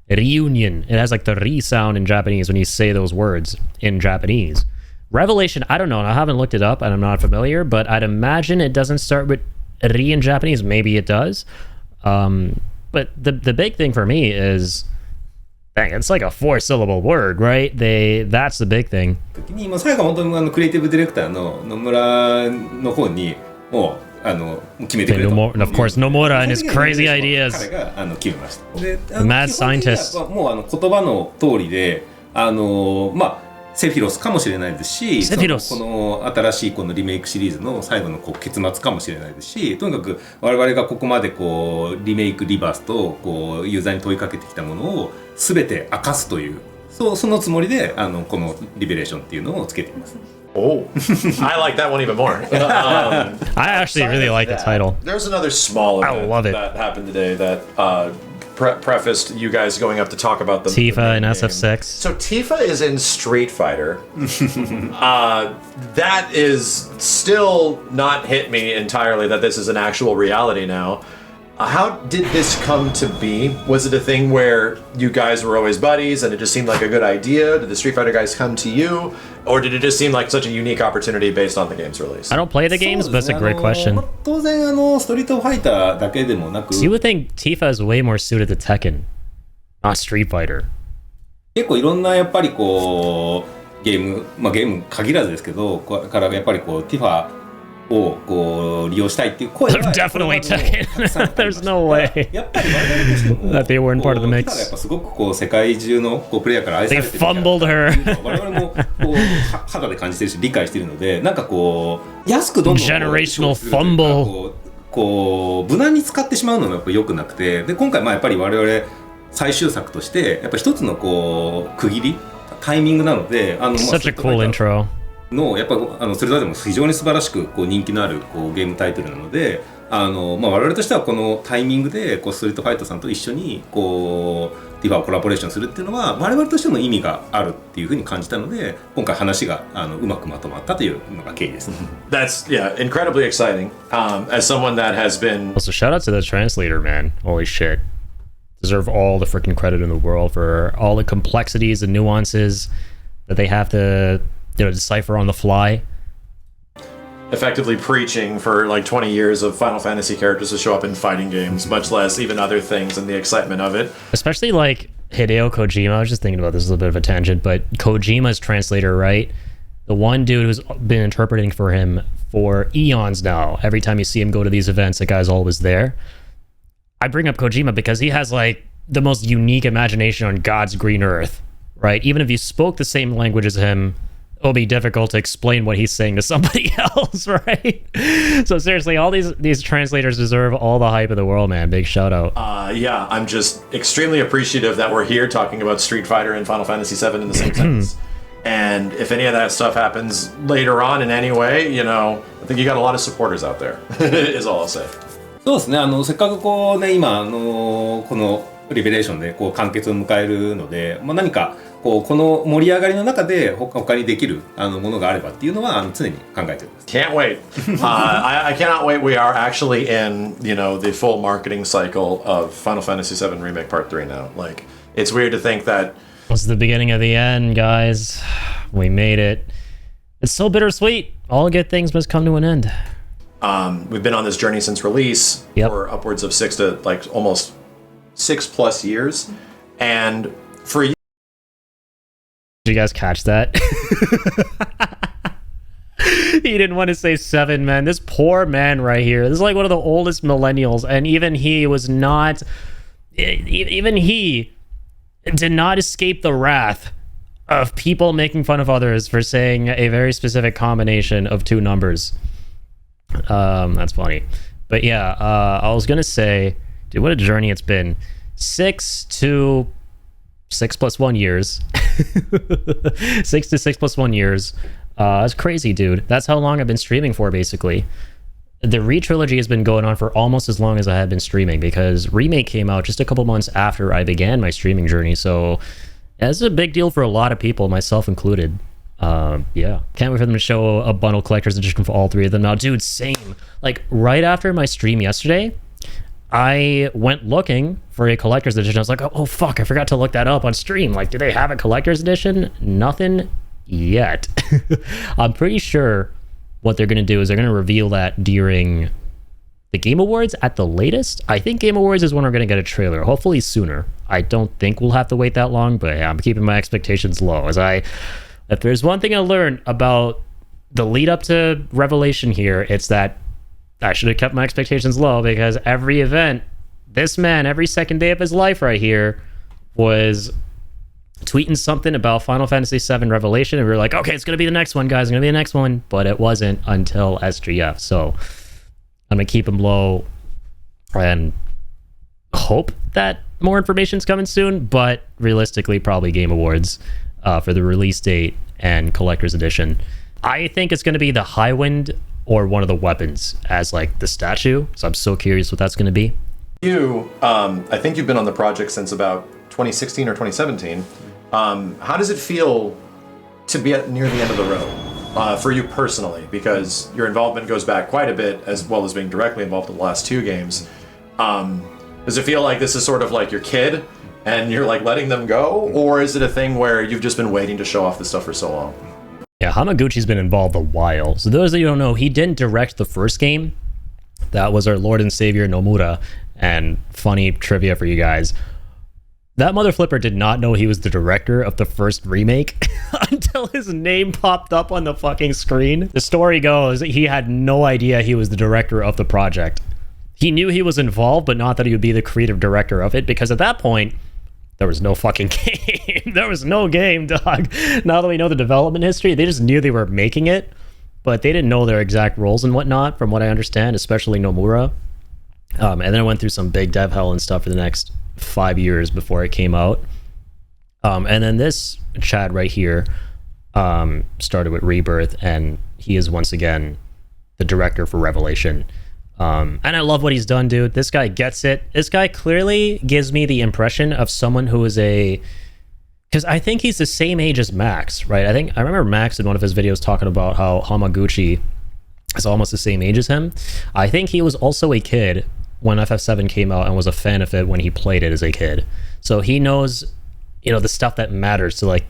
reunion. It has like the Ri sound in Japanese when you say those words in Japanese. Revelation, I don't know. I haven't looked it up and I'm not familiar, but I'd imagine it doesn't start with Ri in Japanese. Maybe it does. But the big thing for me is, dang, it's like a 4-syllable word, right? That's the big thing. 時にもう最後本当にクリエイティブディレクターの野村の方にもう決めてくれと。And of course, Nomura and his crazy ideas. 彼が決めました。で、Mad scientist. もう言葉の通りで、まあセフィロスかもしれないですし、この新しいこのリメイクシリーズの最後の結末かもしれないですし、とにかく我々がここまでリメイクリバースとユーザーに問いかけてきたものを全て明かすという、そのつもりでこのリベレーションっていうのをつけています。Oh, I like that one even more. I actually really like the title. There's another small event that happened today that prefaced you guys going up to talk about the Tifa in SF6. So Tifa is in Street Fighter. That is still not hit me entirely that this is an actual reality now. How did this come to be? Was it a thing where you guys were always buddies and it just seemed like a good idea? Did the Street Fighter guys come to you? Or did it just seem like such a unique opportunity based on the game's release? I don't play the games, but it's a great question. 当然ストリートファイターだけでもなく、 So you would think Tifa is way more suited to Tekken, not Street Fighter. 結構いろんなやっぱりゲーム限らずですけど、からやっぱりティファを利用したいっていう声が Definitely Tekken. There's no way やっぱり我々としても that they weren't part of the ティファがやっ mix. ぱすごく世界中のプレイヤーから愛さ They れてる fumbled her. 我々も肌で感じてるし理解してるので、なんか安くどんどん Generational fumble. 無難に使ってしまうのがやっぱ良くなくて、で今回やっぱり我々最終作としてやっぱ一つの区切りタイミングなので、Such a cool intro. のやっぱそれぞれも非常に素晴らしく人気のあるゲームタイトルなので、我々としてはこのタイミングでストリートファイターさんと一緒にティファをコラボレーションするっていうのは我々としても意味があるっていうふうに感じたので、今回話がうまくまとまったというのが経緯ですね。That's incredibly exciting. As someone that has been Also, shout out to the translator, man. Holy shit. Deserve all the freaking credit in the world for all the complexities and nuances that they have to decipher on the fly. effectively preaching for like 20 years of Final Fantasy characters to show up in fighting games, much less even other things and the excitement of it. Especially like Hideo Kojima. I was just thinking about this, a little bit of a tangent, but Kojima's translator, right? The one dude who's been interpreting for him for eons now. Every time you see him go to these events, the guy's always there. I bring up Kojima because he has like the most unique imagination on God's green earth, right? Even if you spoke the same language as him, it'll be difficult to explain what he's saying to somebody else, right? So seriously, all these translators deserve all the hype of the world, man. Big shout out. Yeah, I'm just extremely appreciative that we're here talking about Street Fighter and Final Fantasy VII in the same sentence. And if any of that stuff happens later on in any way, you know, I think you got a lot of supporters out there, is all I'll say. そうですね、せっかくこうね、今このリベレーションでこう完結を迎えるので、まあ、何かこの盛り上がりの中で他にできるものがあればっていうのは常に考えております。Can't wait. I cannot wait. We are actually in, the full marketing cycle of Final Fantasy VII Remake Part 3 now. Like, it's weird to think that This is the beginning of the end, guys. We made it. It's so bittersweet. All good things must come to an end. we've been on this journey since release for upwards of 6 to almost 6+ years. And for you, did you guys catch that? He didn't want to say 7, man. This poor man right here. This is like one of the oldest millennials, and even he was not. Even he did not escape the wrath of people making fun of others for saying a very specific combination of 2 numbers. That's funny. But yeah, I was gonna say, dude, what a journey it's been. 6 to 6 plus 1 years. 6 to 6 plus 1 years. It's crazy, dude. That's how long I've been streaming for, basically. The Re-Trilogy has been going on for almost as long as I have been streaming, because Remake came out just a couple months after I began my streaming journey, so that's a big deal for a lot of people, myself included. Yeah. Can't wait for them to show a bundle collector's edition for all 3 of them now. Dude, same. Like, right after my stream yesterday, I went looking for a collector's edition. I was like, oh fuck, I forgot to look that up on stream. Like, do they have a collector's edition? Nothing yet. I'm pretty sure what they're going to do is they're going to reveal that during the Game Awards at the latest. I think Game Awards is when we're going to get a trailer, hopefully sooner. I don't think we'll have to wait that long, but yeah, I'm keeping my expectations low. If there's one thing I learned about the lead up to Revelation here, it's that I should have kept my expectations low, because every event, this man, every second day of his life right here, was tweeting something about Final Fantasy VII Revelation, and we were like, okay, it's going to be the next one, guys, it's going to be the next one, but it wasn't until SGF, so I'm going to keep him low and hope that more information's coming soon, but realistically, probably Game Awards for the release date and Collector's Edition. I think it's going to be the Highwind or one of the weapons as like the statue, so I'm so curious what that's going to be. I think you've been on the project since about 2016 or 2017. How does it feel to be near the end of the road for you personally? Because your involvement goes back quite a bit, as well as being directly involved in the last 2 games. Does it feel like this is sort of like your kid and you're like letting them go? Or is it a thing where you've just been waiting to show off this stuff for so long? Yeah, Hamaguchi's been involved a while. So those of you who don't know, he didn't direct the first game. That was our Lord and Savior Nomura. And funny trivia for you guys, that mother flipper did not know he was the director of the first remake until his name popped up on the fucking screen. The story goes, he had no idea he was the director of the project. He knew he was involved, but not that he would be the creative director of it, because at that point, there was no fucking game. There was no game, dog. Now that we know the development history, they just knew they were making it, but they didn't know their exact roles and whatnot, from what I understand, especially Nomura. And then I went through some big dev hell and stuff for the next 5 years before it came out. And then this Chad right here started with Rebirth, and he is once again the director for Revelation. And I love what he's done, dude. This guy gets it. This guy clearly gives me the impression of someone who is because I think he's the same age as Max, right? I remember Max in one of his videos talking about how Hamaguchi is almost the same age as him. I think he was also a kid when FF7 came out and was a fan of it when he played it as a kid. So he knows, the stuff that matters to like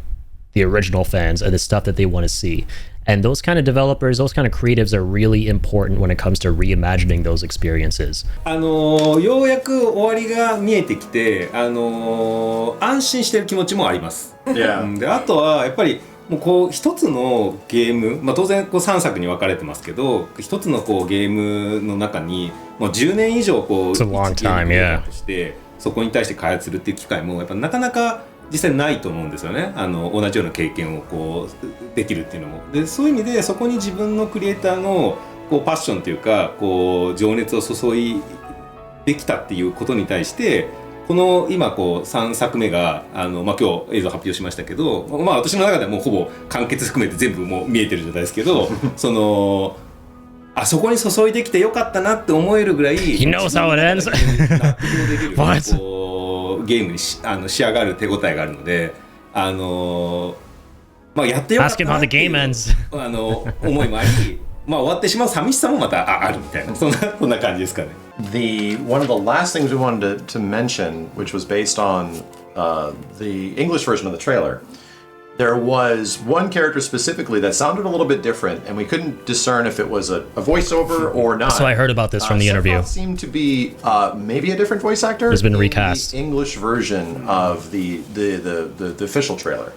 the original fans and the stuff that they want to see. And those kind of developers, those kind of creatives are really important when it comes to reimagining those experiences. ようやく終わりが見えてきて、安心してる気持ちもあります。で、あとはやっぱりもうこう一つのゲーム、当然こう3作に分かれてますけど、一つのこうゲームの中にもう10年以上こうIt's a long time, yeah. としてそこに対して開発するっていう機会もやっぱなかなか実際ないと思うんですよね。同じような経験をこうできるっていうのも。で、そういう意味でそこに自分のクリエイターのこうパッションというかこう情熱を注いできたっていうことに対して。この今こう3作目が今日映像発表しましたけど、私の中ではもうほぼ完結含めて全部もう見えてる状態ですけどあそこに注いできてよかったなって思えるぐらい He knows how it ends. 納得できるこゲームに仕上がる手応えがあるので、まあ、やってよかったなっていう思いもあり、まあ、終わってしまう寂しさもまたあるみたいな、そんな感じですかね。One of the last things we wanted to mention, which was based on the English version of the trailer, there was one character specifically that sounded a little bit different, and we couldn't discern if it was a voiceover or not. So I heard about this from the interview. Sephiroth seemed to be maybe a different voice actor. Has been recast. The English version of the official trailer.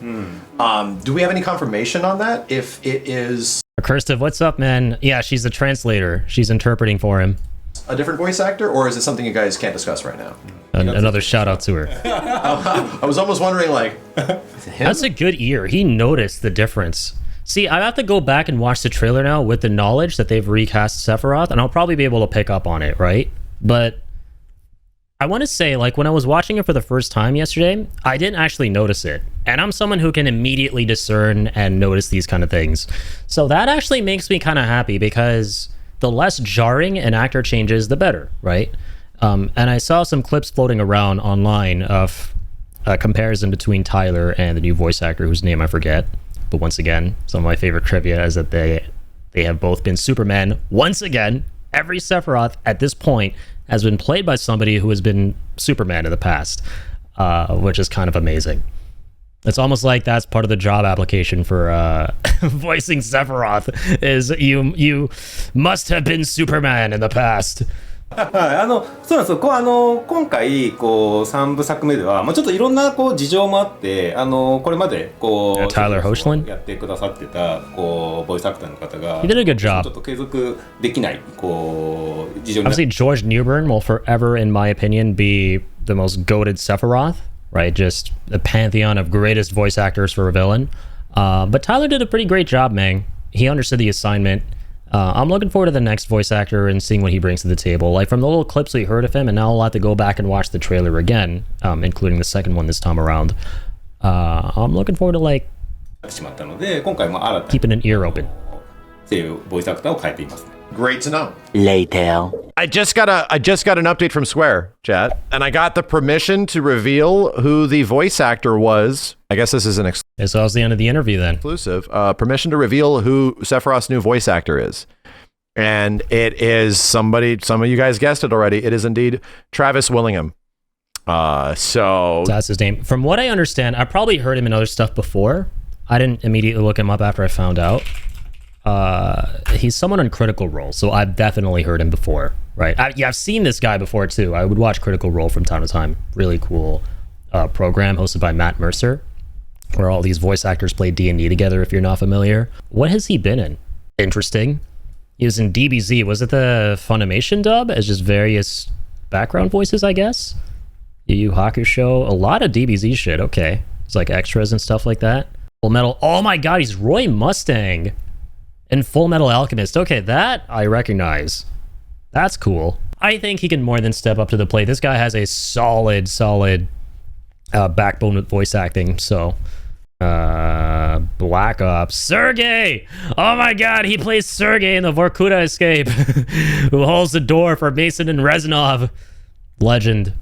Do we have any confirmation on that? If it is Kirstev, what's up, man? Yeah, she's the translator. She's interpreting for him. a different voice actor, or is it something you guys can't discuss right now? Another shout out to her. I was almost wondering, like, That's a good ear. He noticed the difference. See, I have to go back and watch the trailer now with the knowledge that they've recast Sephiroth, and I'll probably be able to pick up on it, right? But I want to say, like, when I was watching it for the first time yesterday, I didn't actually notice it. And I'm someone who can immediately discern and notice these kind of things. So that actually makes me kind of happy, because the less jarring an actor changes, the better, right? And I saw some clips floating around online of a comparison between Tyler and the new voice actor, whose name I forget. But once again, some of my favorite trivia is that they have both been Superman. Once again, every Sephiroth at this point has been played by somebody who has been Superman in the past, which is kind of amazing. It's almost like that's part of the job application for voicing Sephiroth, is you must have been Superman in the past. はい、そうなんですよ。今回3部作目では、まあ、ちょっといろんな事情もあって、これまでTyler Hoechlin やってくださってたボイスアクターの方が He did a good job. ちょっと継続できない事情になって Obviously, George Newbern will forever, in my opinion, be the most goated Sephiroth, right? Just the pantheon of greatest voice actors for a villain. But Tyler did a pretty great job, man. He understood the assignment. I'm looking forward to the next voice actor and seeing what he brings to the table. Like, from the little clips we heard of him, and now I'll have to go back and watch the trailer again, including the second one this time around. I'm looking forward to, like, しまったので、今回も新たに keeping an ear open. 声優ボイスアクターを変えていますね。 great to know. Later. I just got an update from Square, chat, and I got the permission to reveal who the voice actor was. I guess this is an And so that was the end of the interview then. exclusive. Permission to reveal who Sephiroth's new voice actor is. And it is somebody, some of you guys guessed it already. It is indeed Travis Willingham. So That's his name. From what I understand, I probably heard him in other stuff before. I didn't immediately look him up after I found out. He's someone on Critical Role, so I've definitely heard him before, right? I've seen this guy before too. I would watch Critical Role from time to time. Really cool program hosted by Matt Mercer, where all these voice actors play D&D together, if you're not familiar. What has he been in? Interesting. He was in DBZ. Was it the Funimation dub as just various background voices, I guess? Yu Yu Hakusho. A lot of DBZ shit. Okay. It's like extras and stuff like that. Full Metal. Oh my god, he's Roy Mustang in Full Metal Alchemist. Okay, that I recognize. That's cool. I think he can more than step up to the plate. This guy has a solid backbone with voice acting. So, Black Ops. Sergey! Oh my god, he plays Sergey in the Vorkuta Escape, who holds the door for Mason and Reznov. Legend.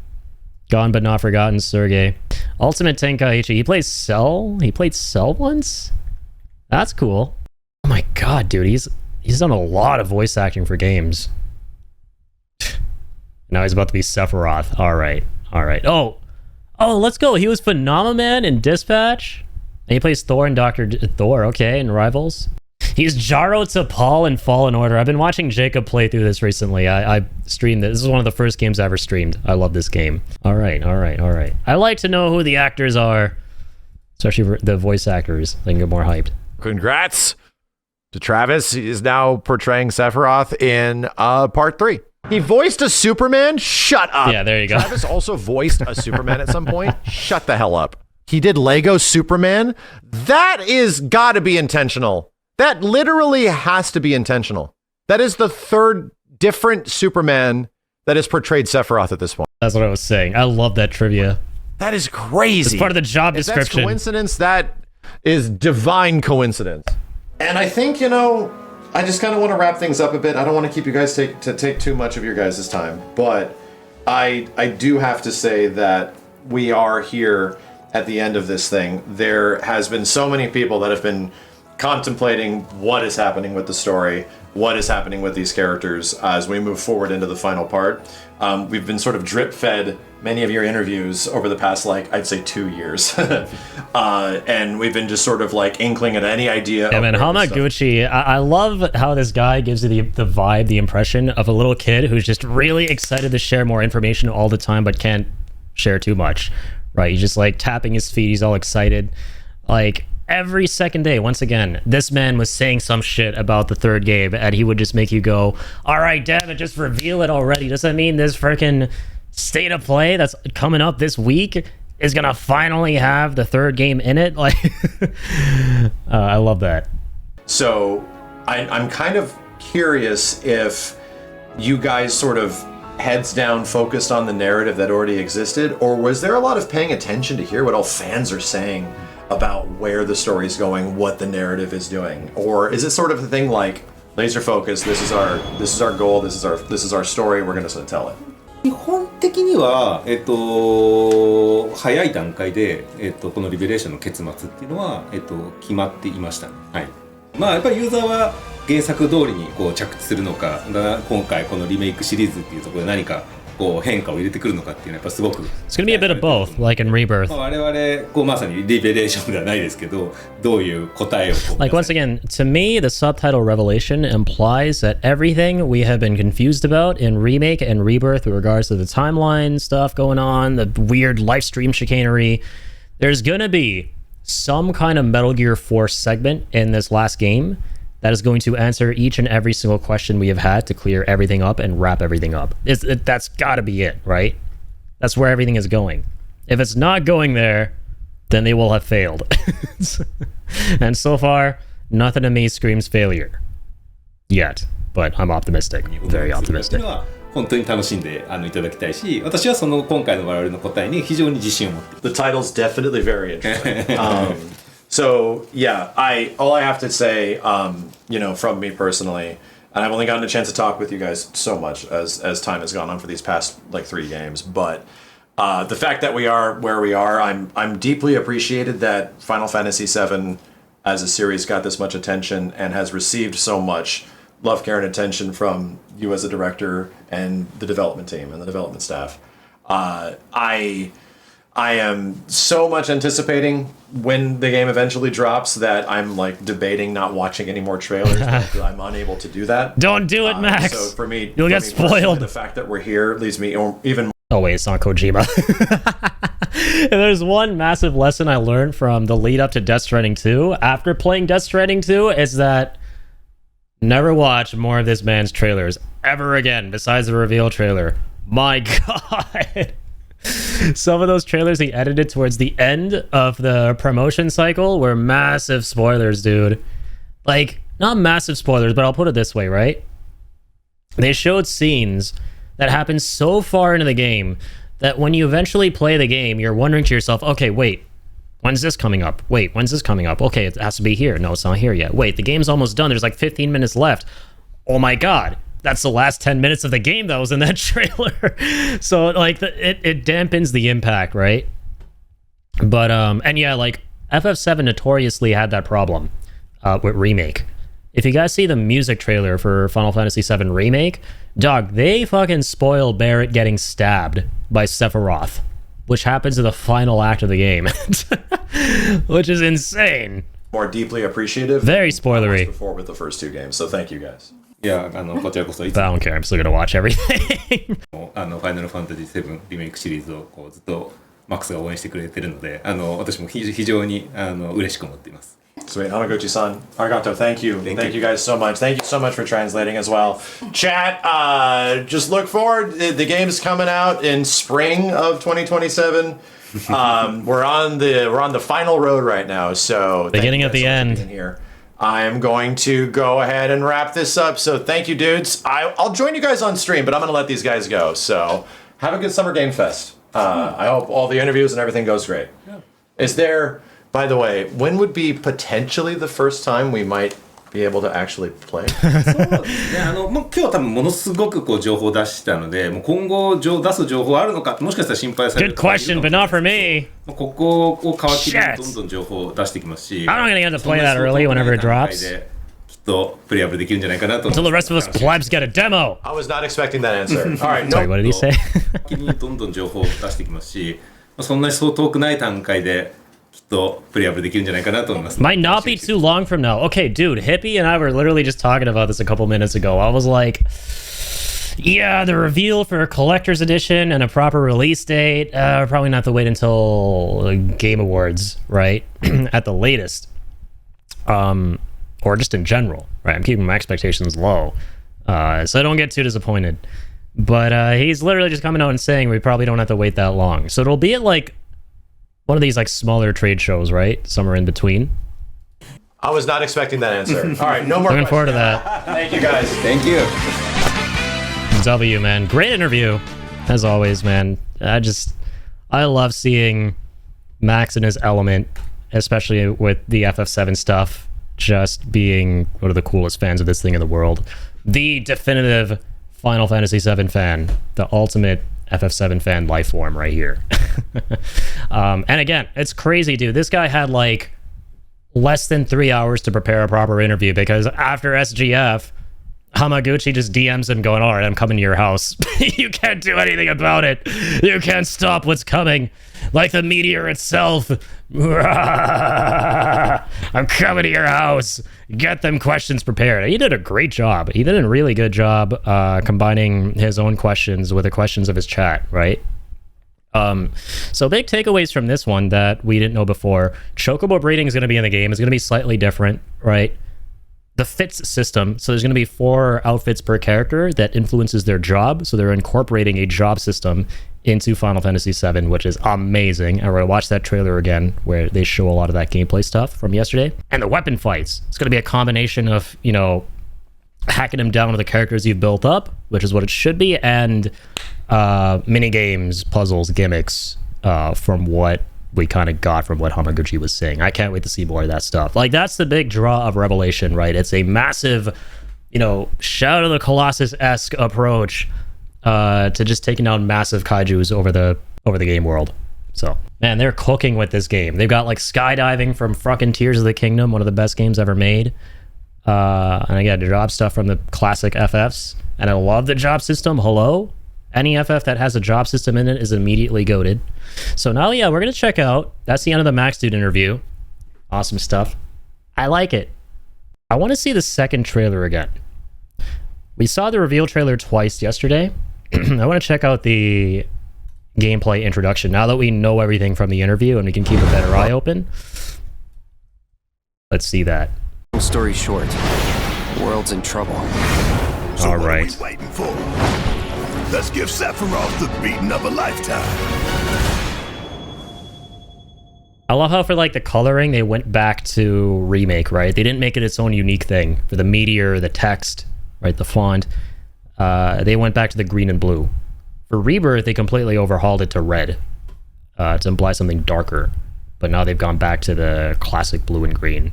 Gone but not forgotten, Sergey. Ultimate Tenkaichi. He plays Cell? He played Cell once? That's cool. Oh my god, dude, he's done a lot of voice acting for games. Now he's about to be Sephiroth. Alright. Oh, let's go. He was Phenomenon in Dispatch. And he plays Thor in Thor, okay, in Rivals. He's Jaro T'Pol in Fallen Order. I've been watching Jacob play through this recently. I streamed this. This is one of the first games I ever streamed. I love this game. Alright. I like to know who the actors are. Especially the voice actors. They can get more hyped. congrats to Travis. He is now portraying Sephiroth in part 3. He voiced a Superman? Shut up. Yeah, there you go. Travis also voiced a Superman at some point? Shut the hell up. He did Lego Superman? That is gotta be intentional. That literally has to be intentional. That is the third different Superman that has portrayed Sephiroth at this point. That's what I was saying. I love that trivia. That is crazy. It's part of the job If description. that's coincidence, that is divine coincidence. And I think, I just kind of want to wrap things up a bit. I don't want to keep you guys take too much of your guys' time, but I do have to say that we are here at the end of this thing, there has been so many people that have been contemplating what is happening with the story, what is happening with these characters as we move forward into the final part. We've been sort of drip fed many of your interviews over the past, like, I'd say 2 years. And we've been just sort of like inkling at any idea. Yeah, man, Hamaguchi, I love how this guy gives you the vibe, the impression of a little kid who's just really excited to share more information all the time, but can't share too much, right? He's just like tapping his feet. He's all excited. Like, every second day, once again, this man was saying some shit about the third game, and he would just make you go, all right, damn it, just reveal it already. Does that mean this freaking state of play that's coming up this week is gonna finally have the third game in it? Like, I love that. So I'm kind of curious if you guys sort of heads down focused on the narrative that already existed, or was there a lot of paying attention to hear what all fans are saying about where the story's going, what the narrative is doing? Or is it sort of the thing like laser focus, this is our goal, this is our story, we're gonna tell it? 基本的には、早い段階で、このリベレーションの結末っていうのは、決まっていましたね。はい。まあやっぱりユーザーは原作通りにこう着地するのか、今回このリメイクシリーズっていうところで何かこう変化を入れてくるのかっていうのはやっぱすごく。It's gonna be a bit of both, like in Rebirth. 我々こうまさにリベレーションではないですけど、どういう答えを。Like once again, to me, the subtitle revelation implies that everything we have been confused about in Remake and Rebirth with regards to the timeline stuff going on, the weird live stream chicanery, there's gonna be some kind of Metal Gear 4 segment in this last game that is going to answer each and every single question we have had to clear everything up and wrap everything up. That's gotta be it, right? That's where everything is going. If it's not going there, then they will have failed. And so far, nothing to me screams failure. Yet. But I'm optimistic. Very optimistic. 本当に楽しんでいただきたいし、私はその今回の我々の答えに非常に自信を持っている。The title's definitely very interesting. So yeah, all I have to say, you know, from me personally, and I've only gotten a chance to talk with you guys so much as time has gone on for these past like 3 games, but the fact that we are where we are, I'm deeply appreciated that Final Fantasy VII as a series got this much attention and has received so much love, care, and attention from you as a director and the development team and the development staff. I am so much anticipating when the game eventually drops that I'm like debating not watching any more trailers. But I'm unable to do that. Don't do it, Max. So for me, you'll get spoiled. The fact that we're here leads me even more. Oh wait, it's not Kojima. And there's one massive lesson I learned from the lead up to Death Stranding 2 after playing Death Stranding 2 is that never watch more of this man's trailers ever again besides the reveal trailer. My God. Some of those trailers he edited towards the end of the promotion cycle were massive spoilers, dude. Like, not massive spoilers, but I'll put it this way, right? They showed scenes that happened so far into the game that when you eventually play the game, you're wondering to yourself, okay, wait, when's this coming up? Wait, when's this coming up? Okay, it has to be here. No, it's not here yet. Wait, the game's almost done. There's like 15 minutes left. Oh my God. That's the last 10 minutes of the game that was in that trailer. So like it dampens the impact, right? But and yeah, like FF7 notoriously had that problem with Remake. If you guys see the music trailer for Final Fantasy VII Remake, dog, they fucking spoil Barrett getting stabbed by Sephiroth, which happens in the final act of the game, which is insane. More deeply appreciative. Very spoilery. Before with the first 2 games, so thank you guys. いや、こちらこそいつ I don't care. I'm still gonna watch everything. もファイナルファンタジー7リメイクシリーズをこうずっとマックスが応援してくれてるので、私も非常に嬉しく思っています。Sweet. Hamaguchi-san, Arigato, thank you. Thank you guys so much. Thank you so much for translating as well. Chat, just look forward. The game's coming out in spring of 2027. We're on the final road right now, so beginning at the end. Here. I am going to go ahead and wrap this up. So thank you, dudes. I'll join you guys on stream, but I'm going to let these guys go. So have a good Summer Game Fest. I hope all the interviews and everything goes great. Yeah. Is there, by the way, when would be potentially the first time we might be able to actually play? そうですね。もう今日多分ものすごくこう情報を出したので、もう今後出す情報あるのかってもしかしたら心配される Good question, but not for me. ここを皮切りにどんどん情報を出してきますし、 I'm not gonna get to play that early whenever it drops. きっとプレイアップできるんじゃないかなと。 Until the rest of us plebs get a demo. I was not expecting that answer. All right, Sorry, what did he say? 先にどんどん情報を出してきますし、そんなにそう遠くない段階できっとプレイアップできるんじゃないかなと思います。 Might not be too long from now. Okay, dude, Hippie and I were literally just talking about this a couple minutes ago. I was like, yeah, the reveal for a collector's edition and a proper release date, probably not to wait until Game Awards, right? At the latest. Or just in general, right? I'm keeping my expectations low, so I don't get too disappointed. But he's literally just coming out and saying we probably don't have to wait that long. So it'll be at like one of these like smaller trade shows, right? Somewhere in between. I was not expecting that answer. All right, no more Looking questions. forward to that. Thank you, guys. Thank you. W, man. Great interview. As always, man. I love seeing Max in his element, especially with the FF7 stuff, just being one of the coolest fans of this thing in the world. The definitive Final Fantasy VII fan. The ultimate FF7 fan life form right here. And again, it's crazy, dude. This guy had like less than 3 hours to prepare a proper interview because after SGF, Hamaguchi just DMs him going, all right, I'm coming to your house. You can't do anything about it. You can't stop what's coming. Like the meteor itself. I'm coming to your house. Get them questions prepared. He did a great job. He did a really good job combining his own questions with the questions of his chat, right? So big takeaways from this one that we didn't know before. Chocobo breeding is going to be in the game. It's going to be slightly different, right? The fits system, so there's going to be 4 outfits per character that influences their job, so they're incorporating a job system into Final Fantasy VII, which is amazing. And we're going to watch that trailer again where they show a lot of that gameplay stuff from yesterday. And the weapon fights, it's going to be a combination of, you know, hacking them down with the characters you've built up, which is what it should be, and mini games, puzzles, gimmicks, from what we kind of got from what Hamaguchi was saying. I can't wait to see more of that stuff. Like, that's the big draw of Revelation, right? It's a massive, you know, Shadow of the Colossus-esque approach to just taking down massive kaijus over the game world. So, man, they're cooking with this game. They've got like skydiving from fucking Tears of the Kingdom, one of the best games ever made. And I got job stuff from the classic FFs. And I love the job system. Hello? Any FF that has a job system in it is immediately goated. So now, yeah, we're going to check out. That's the end of the Max Dude interview. Awesome stuff. I like it. I want to see the second trailer again. We saw the reveal trailer twice yesterday. I want to check out the gameplay introduction now that we know everything from the interview and we can keep a better eye open. Let's see that. Long story short, the world's in trouble. So All right. What are we waiting for? Let's give Sephiroth the beating of a lifetime. I love how for like the coloring they went back to Remake, right? They didn't make it its own unique thing. For the meteor, the text, right, the font, they went back to the green and blue. For Rebirth, they completely overhauled it to red to imply something darker. But now they've gone back to the classic blue and green.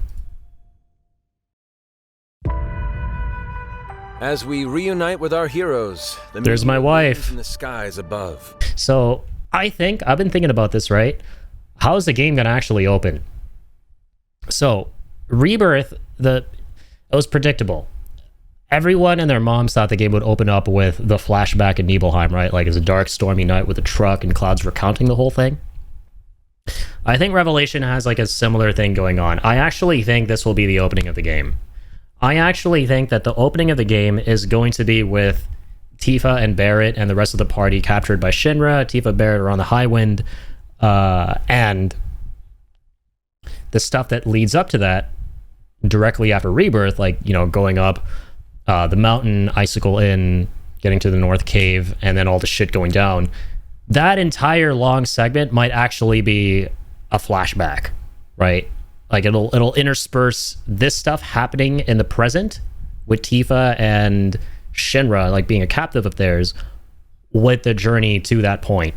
As we reunite with our heroes, There's my wife. in the skies above. So I've been thinking about this, right? How is the game gonna actually open? So Rebirth, it was predictable. Everyone and their moms thought the game would open up with the flashback in Nibelheim, right? Like it's a dark, stormy night with a truck and clouds recounting the whole thing. I think Revelation has like a similar thing going on. I actually think this will be the opening of the game. I actually think that the opening of the game is going to be with Tifa and Barrett and the rest of the party captured by Shinra. Tifa and Barrett are on the High Wind. And the stuff that leads up to that directly after Rebirth, like, you know, going up the mountain, Icicle Inn, getting to the North Cave, and then all the shit going down, that entire long segment might actually be a flashback, right? Like it'll intersperse this stuff happening in the present with Tifa and Shinra like being a captive of theirs with the journey to that point.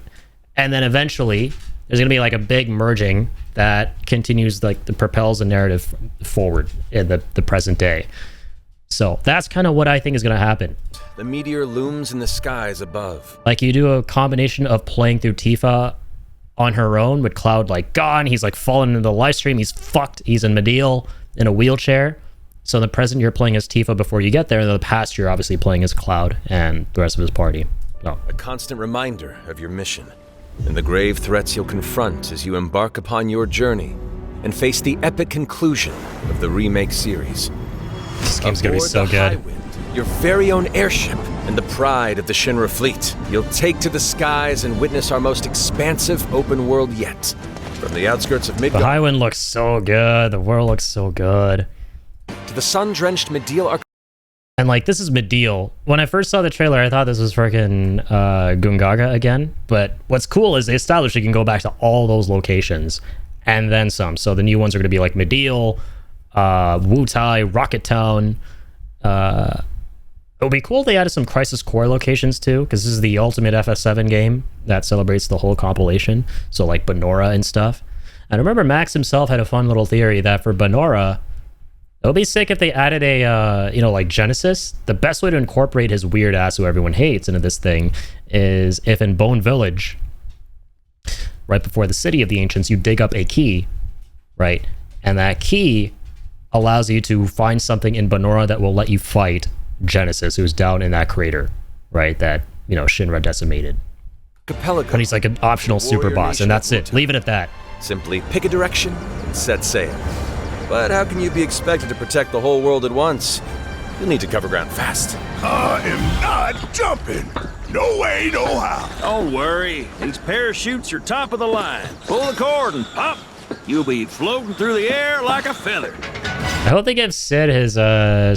And then eventually There's gonna be like a big merging that continues like the propels the narrative forward in the present day. So that's kind of what I think is gonna happen. The meteor looms in the skies above. Like you do a combination of playing through Tifa on her own with Cloud like gone, he's like fallen into the live stream, he's fucked, he's in Mediel in a wheelchair. So in the present you're playing as Tifa before you get there, and in the past you're obviously playing as Cloud and the rest of his party. So. A constant reminder of your mission and the grave threats you'll confront as you embark upon your journey and face the epic conclusion of the remake series. This game's gonna be so good. Highwind, your very own airship and the pride of the Shinra fleet, you'll take to the skies and witness our most expansive open world yet. From the outskirts of Midgard The Highwind looks so good. The world looks so good. to the sun-drenched Mediel. And like, this is Mediel. When I first saw the trailer, I thought this was freaking Gungaga again. But what's cool is they established you can go back to all those locations and then some. So the new ones are going to be like Mediel, Wutai, Rocket Town. It would be cool if they added some Crisis Core locations too, because this is the ultimate FF7 game that celebrates the whole compilation. So like Benora and stuff. And I remember Max himself had a fun little theory that for Benora, it would be sick if they added a, like Genesis. The best way to incorporate his weird ass who everyone hates into this thing is if in Bone Village, right before the City of the Ancients, you dig up a key, right? And that key allows you to find something in Benora that will let you fight Genesis, who's down in that crater, right? That, Shinra decimated. Archipelago. And he's like an optional super Warrior boss, nation and that's of it. Wutai. Leave it at that. Simply pick a direction and set sail. But how can you be expected to protect the whole world at once? You'll need to cover ground fast. I am not jumping. No way, no how. Don't worry. These parachutes are top of the line. Pull the cord and pop. You'll be floating through the air like a feather. I hope they give Sid his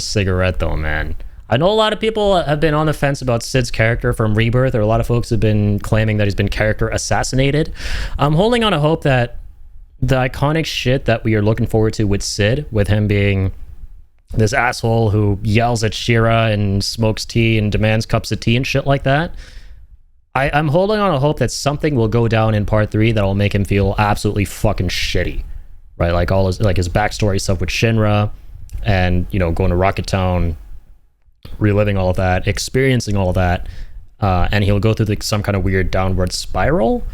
cigarette though, man. I know a lot of people have been on the fence about Sid's character from Rebirth, or a lot of folks have been claiming that he's been character assassinated. I'm holding on to hope that the iconic shit that we are looking forward to with Sid, with him being this asshole who yells at Shira and smokes tea and demands cups of tea and shit like that, I'm holding on to hope that something will go down in part 3 that'll make him feel absolutely fucking shitty, right? Like all his backstory stuff with Shinra, and going to Rocket Town, reliving all of that, experiencing all of that, and he'll go through some kind of weird downward spiral.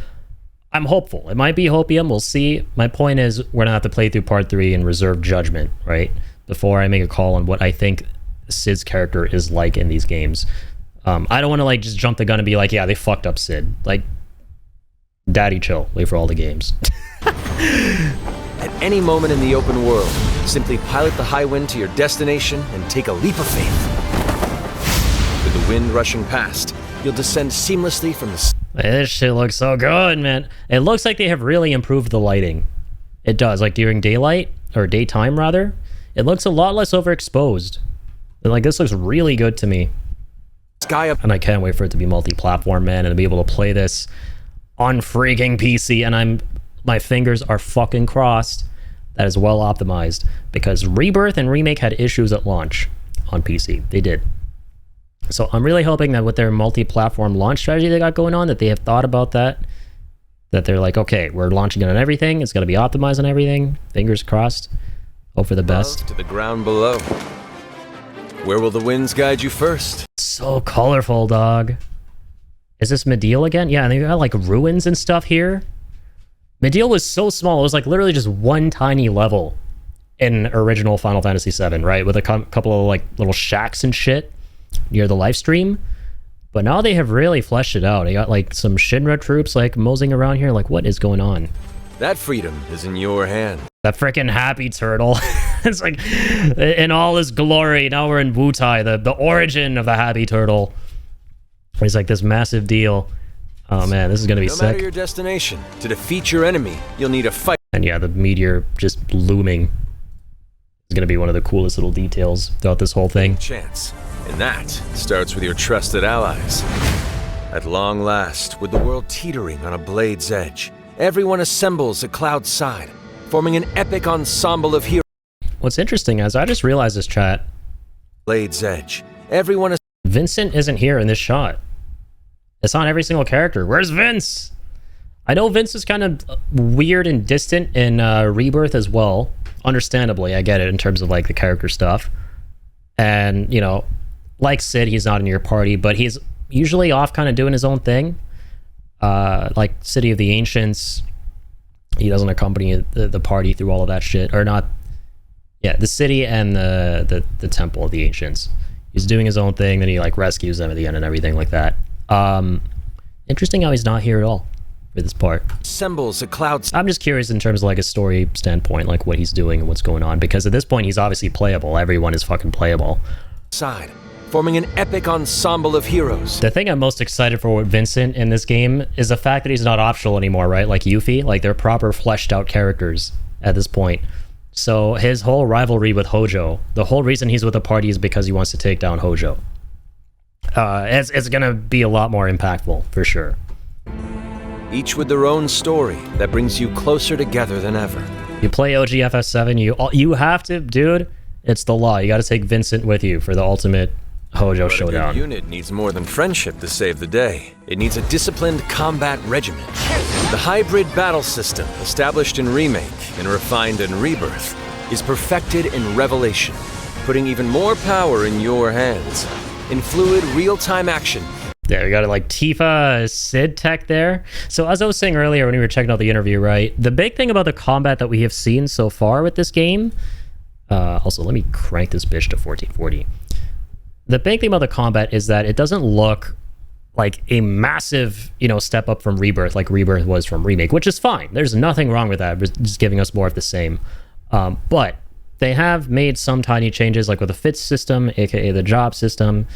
I'm hopeful. It might be hopium. We'll see. My point is, we're gonna have to play through part 3 and reserve judgment, right? Before I make a call on what I think Sid's character is like in these games. I don't want to just jump the gun and be like, yeah, they fucked up Sid. Like, daddy chill. Wait for all the games. At any moment in the open world, simply pilot the Highwind to your destination and take a leap of faith. With the wind rushing past, you'll descend seamlessly from the... This shit looks so good, man. It looks like they have really improved the lighting. It does, like during daylight, or daytime rather. It looks a lot less overexposed. And this looks really good to me. Sky up. And I can't wait for it to be multi-platform, man, and to be able to play this on freaking PC. And my fingers are fucking crossed that is well optimized, because Rebirth and Remake had issues at launch on PC. They did. So I'm really hoping that with their multi-platform launch strategy they got going on, that they have thought about that. That they're like, okay, we're launching it on everything. It's going to be optimized on everything. Fingers crossed. Hope for the best. To the ground below. Where will the winds guide you first? So colorful, dog. Is this Mediel again? Yeah, and they got ruins and stuff here. Mediel was so small. It was literally just one tiny level in original Final Fantasy VII, right? With a couple of little shacks and shit near the live stream. But now they have really fleshed it out. They got some Shinra troops moseying around here. What is going on? That freedom is in your hand. That freaking happy turtle. It's in all his glory. Now we're in Wutai, the origin of the happy turtle. It's this massive deal. Oh man, this is gonna be sick. No matter your destination, to defeat your enemy, you'll need a fight. And yeah, the meteor just looming is gonna be one of the coolest little details throughout this whole thing. Chance. And that starts with your trusted allies. At long last, with the world teetering on a blade's edge, everyone assembles at Cloud's side, forming an epic ensemble of heroes. What's interesting is I just realized this, chat. Blade's edge. Everyone is... Vincent isn't here in this shot. It's on every single character. Where's Vince? I know Vince is kind of weird and distant in Rebirth as well. Understandably, I get it in terms of like the character stuff. And, you know, like Sid, he's not in your party, but he's usually off kind of doing his own thing. Like City of the Ancients, he doesn't accompany the party through all of that shit. Or not, yeah, the city and the Temple of the Ancients. He's doing his own thing, then he like rescues them at the end and everything like that. Interesting how he's not here at all for this part. Assembles a cloud. I'm just curious in terms of like a story standpoint, like what he's doing and what's going on, because at this point he's obviously playable. Everyone is fucking playable. Side, forming an epic ensemble of heroes. The thing I'm most excited for with Vincent in this game is the fact that he's not optional anymore, right? Like Yuffie, like they're proper fleshed out characters at this point. So his whole rivalry with Hojo, the whole reason he's with the party is because he wants to take down Hojo. It's gonna be a lot more impactful for sure. Each with their own story that brings you closer together than ever. You play OG FF7, you have to, dude. It's the law. You got to take Vincent with you for the ultimate Hojo But showdown. a good unit needs more than friendship to save the day. It needs a disciplined combat regimen. The hybrid battle system, established in Remake and refined in Rebirth, is perfected in Revelation, putting even more power in your hands. In fluid, real-time action. There, we got like Tifa Sid tech there. So as I was saying earlier when we were checking out the interview, right? The big thing about the combat that we have seen so far with this game, also let me crank this bitch to 1440. The big thing about the combat is that it doesn't look like a massive, you know, step up from Rebirth like Rebirth was from Remake, which is fine. There's nothing wrong with that. It's just giving us more of the same. But they have made some tiny changes, like with the fit system, aka the job system,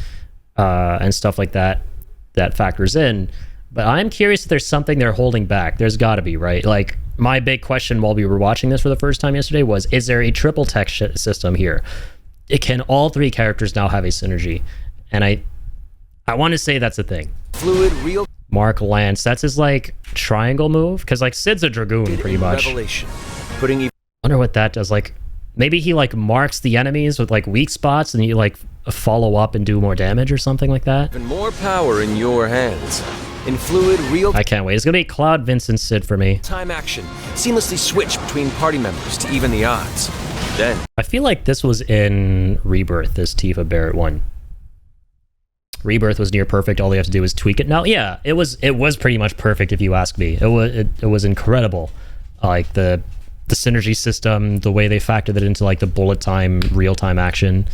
and stuff like that. That factors in. But I'm curious if there's something they're holding back. There's got to be, right? Like, my big question while we were watching this for the first time yesterday was, is there a triple tech system here? Can all three characters now have a synergy? And I want to say that's a thing. Fluid, real. Mark Lance, that's his like triangle move, because like Sid's a dragoon pretty much. Revelation, putting even. Wonder what that does. Like, maybe he like marks the enemies with like weak spots, and you like follow up and do more damage or something like that. Even more power in your hands. In fluid, real. I can't wait. It's gonna be Cloud, Vincent, Sid for me. Time action. Seamlessly switch between party members to even the odds. Then. I feel like this was in Rebirth, this Tifa Barrett one. Rebirth was near perfect. All you have to do is tweak it. Now, yeah, it was pretty much perfect if you ask me. It was incredible. Like the synergy system, the way they factored it into like the bullet time, real time action.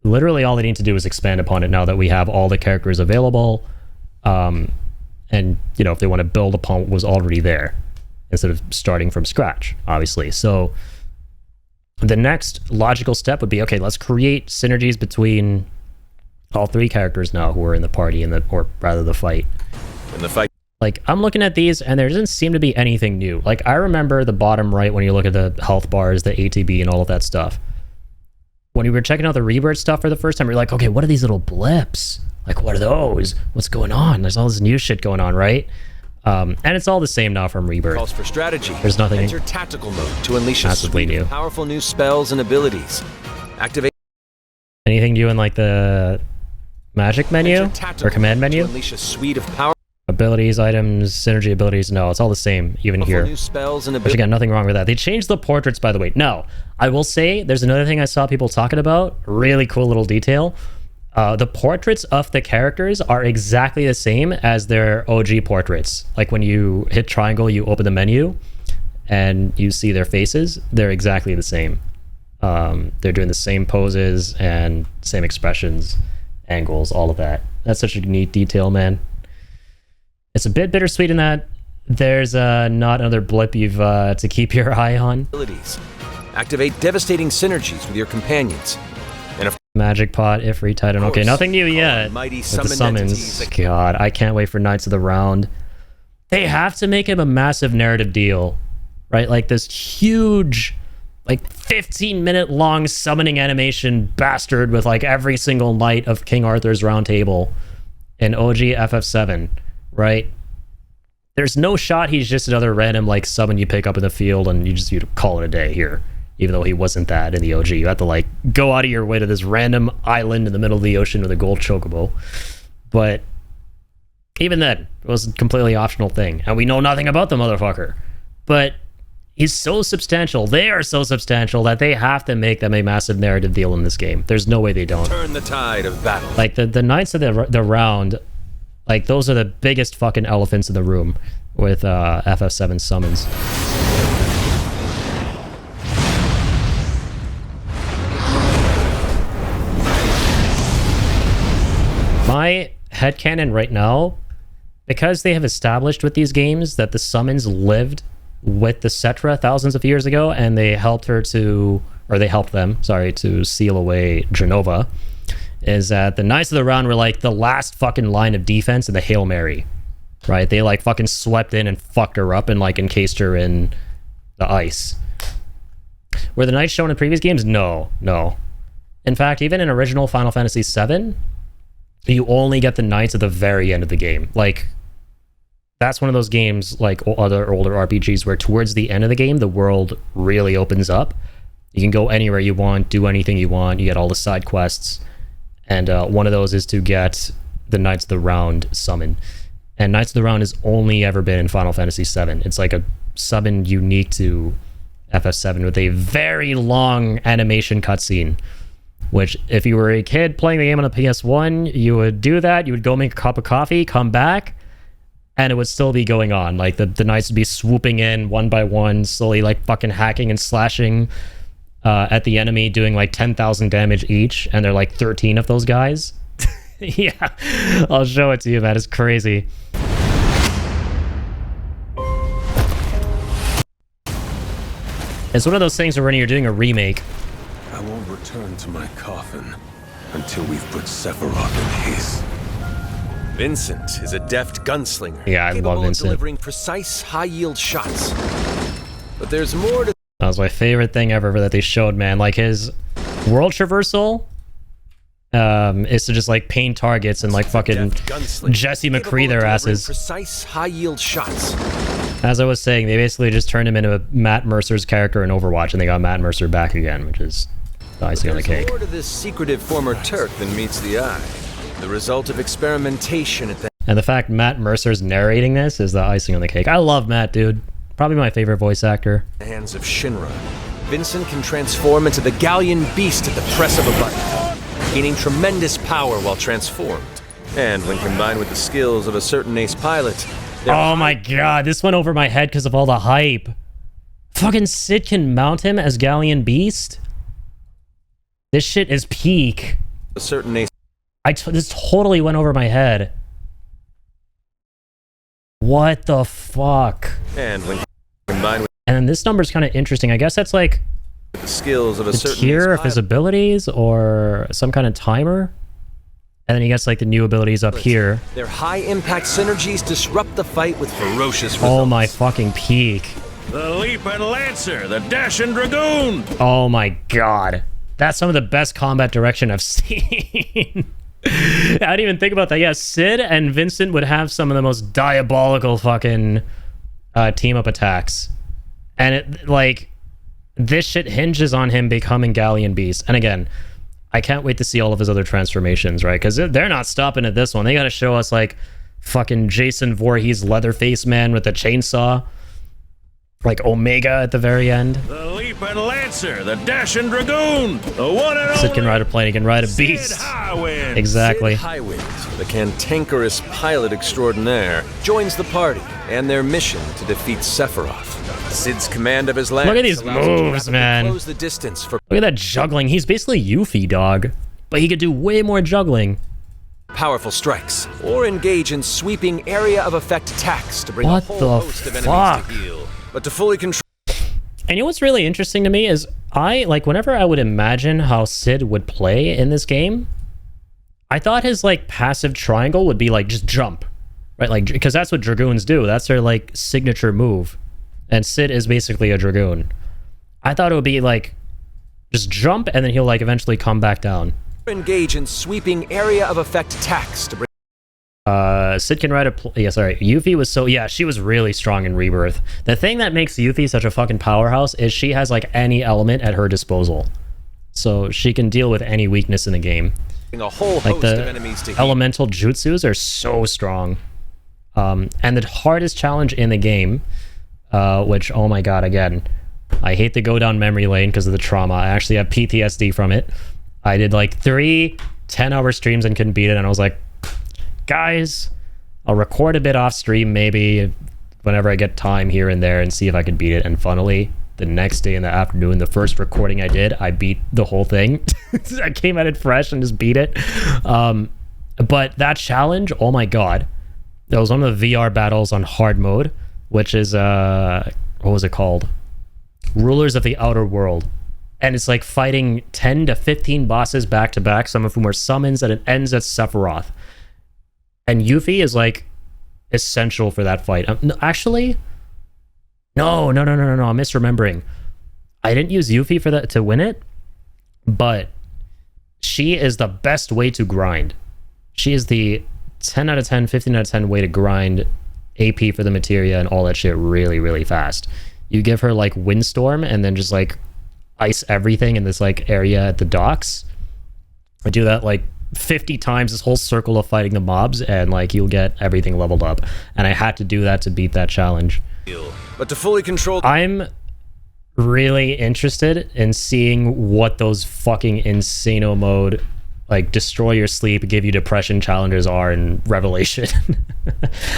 Literally all they need to do is expand upon it now that we have all the characters available. And, you know, if they want to build upon what was already there instead of starting from scratch, obviously. So the next logical step would be, okay, let's create synergies between all three characters now who are in the party, or rather the fight. In the fight. Like, I'm looking at these and there doesn't seem to be anything new. Like, I remember the bottom right when you look at the health bars, the ATB and all of that stuff. When we were checking out the Rebirth stuff for the first time, we were like, okay, what are these little blips? Like, what are those? What's going on? There's all this new shit going on, right? And it's all the same now from Rebirth. Calls for strategy. There's nothing Enter tactical mode to unleash a massively suite new. of powerful new spells and abilities. Activate. Anything new in like the magic menu or command menu? To unleash a suite of power. Abilities, items, synergy abilities. No, it's all the same, even here. New spells and Actually, got nothing wrong with that. They changed the portraits, by the way. Now, I will say there's another thing I saw people talking about. Really cool little detail. The portraits of the characters are exactly the same as their OG portraits. Like when you hit triangle, you open the menu and you see their faces. They're exactly the same. They're doing the same poses and same expressions, angles, all of that. That's such a neat detail, man. It's a bit bittersweet in that there's not another blip you've to keep your eye on. Abilities. Activate devastating synergies with your companions. And of Magic Pot, Ifrit, Titan. Okay, nothing new yet. mighty With the summoned summons. entities. God, I can't wait for Knights of the Round. They have to make him a massive narrative deal, right? Like this huge, like 15-minute long summoning animation bastard with like every single knight of King Arthur's Round Table in OG FF7, right? There's no shot he's just another random like summon you pick up in the field and you call it a day here. Even though he wasn't that in the OG. You have to like go out of your way to this random island in the middle of the ocean with a gold chocobo. But Even then, it was a completely optional thing. And we know nothing about the motherfucker. But he's so substantial. They are so substantial that they have to make them a massive narrative deal in this game. There's no way they don't. Turn the tide of battle. Like, the Knights of the Round, like, those are the biggest fucking elephants in the room with FF7 summons. My headcanon right now, because they have established with these games that the summons lived with the Cetra thousands of years ago, and they helped her to, or they helped them, sorry, to seal away Genova, is that the Knights of the Round were like the last fucking line of defense in the Hail Mary, right? They like fucking swept in and fucked her up and like encased her in the ice. Were the Knights shown in previous games? No, no. In fact, even in original Final Fantasy VII, you only get the Knights at the very end of the game. Like, that's one of those games, like other older RPGs, where towards the end of the game, the world really opens up. You can go anywhere you want, do anything you want. You get all the side quests. And one of those is to get the Knights of the Round summon. And Knights of the Round has only ever been in Final Fantasy VII. It's like a summon unique to FF7 with a very long animation cutscene. Which, if you were a kid playing the game on a PS1, you would do that. You would go make a cup of coffee, come back, and it would still be going on. Like, the Knights would be swooping in one by one, slowly, like, fucking hacking and slashing at the enemy, doing, like, 10,000 damage each, and there are, like, 13 of those guys. Yeah, I'll show it to you, man. It's crazy. It's one of those things where when you're doing a remake, I won't return to my coffin until we've put Sephiroth in his. Vincent is a deft gunslinger. Yeah, I capable love of Vincent. delivering precise, high-yield shots. But there's more to... That was my favorite thing ever that they showed, man. Like, his world traversal is to just, like, paint targets and, like, fucking Jesse McCree their asses. Precise, high-yield shots. As I was saying, they basically just turned him into Matt Mercer's character in Overwatch, and they got Matt Mercer back again, which is the icing on the cake. There's more to this secretive former Turk than meets the eye. The result of experimentation at the... And the fact Matt Mercer's narrating this is the icing on the cake. I love Matt, dude. Probably my favorite voice actor. hands of Shinra. Vincent can transform into the Galleon Beast at the press of a button, gaining tremendous power while transformed. And when combined with the skills of a certain ace pilot... Oh my god, this went over my head because of all the hype. Fucking Sid can mount him as Galleon Beast? This shit is peak. A certain ace... This totally went over my head. What the fuck? And when combined with... And then this number's kind of interesting. I guess that's like the skills of a the certain tier ace of his pilot. abilities or some kind of timer. And then he gets like the new abilities up here. Their high-impact synergies disrupt the fight with ferocious results. Oh my fucking peak. The Leaping Lancer, the Dashing Dragoon. Oh my god. That's some of the best combat direction I've seen. I didn't even think about that. Yeah, Sid and Vincent would have some of the most diabolical fucking team-up attacks. And it, like, this shit hinges on him becoming Galleon Beast. And again, I can't wait to see all of his other transformations, right? Because they're not stopping at this one. They gotta show us, like, fucking Jason Voorhees Leatherface man with a chainsaw. Like Omega at the very end. The Leaping Lancer, the Dashing Dragoon. The one and Sid only can ride a plane, he can ride a Sid beast. Highwind. Exactly. Sid Highwind, the cantankerous pilot extraordinaire, joins the party and their mission to defeat Sephiroth. Sid's command of his lance Look at these allows him to moves, rapidly man. close the distance for Look at that juggling. He's basically Yuffie, dog. But he could do way more juggling. powerful strikes, or engage in sweeping area of effect attacks to bring What a whole the host of enemies fuck? to heal. But to fully control... And you know what's really interesting to me is whenever I would imagine how Sid would play in this game, I thought his like passive triangle would be like just jump, right? Like, because that's what Dragoons do. That's their like signature move. And Sid is basically a Dragoon. I thought it would be like just jump and then he'll like eventually come back down. engage in sweeping area of effect attacks to bring... Sid can ride a... Yuffie was so... Yeah, she was really strong in Rebirth. The thing that makes Yuffie such a fucking powerhouse is she has, like, any element at her disposal. So she can deal with any weakness in the game. a whole Like, host of the enemies to heal. elemental jutsus are so strong. And the hardest challenge in the game, which, oh my god, again, I hate to go down memory lane because of the trauma. I actually have PTSD from it. I did like 3 10-hour streams and couldn't beat it, and I was like, guys, I'll record a bit off stream maybe whenever I get time here and there and see if I can beat it. And funnily, the next day in the afternoon, the first recording I did, I beat the whole thing. I came at it fresh and just beat it. But that challenge, oh my god, that was one of the VR battles on hard mode, which is what was it called? Rulers of the Outer World. And it's like fighting 10 to 15 bosses back to back, some of whom are summons, and it ends at Sephiroth. And Yuffie is like essential for that fight. Actually, no, I'm misremembering. I didn't use Yuffie for that to win it, but she is the best way to grind. She is the 10 out of 10, 15 out of 10 way to grind AP for the materia and all that shit really, really fast. You give her like Windstorm and then just like ice everything in this like area at the docks. I do that like 50 times, this whole circle of fighting the mobs, and like you'll get everything leveled up. And I had to do that to beat that challenge. But to fully control, I'm really interested in seeing what those fucking Insano mode, like destroy your sleep, give you depression challenges are in Revelation.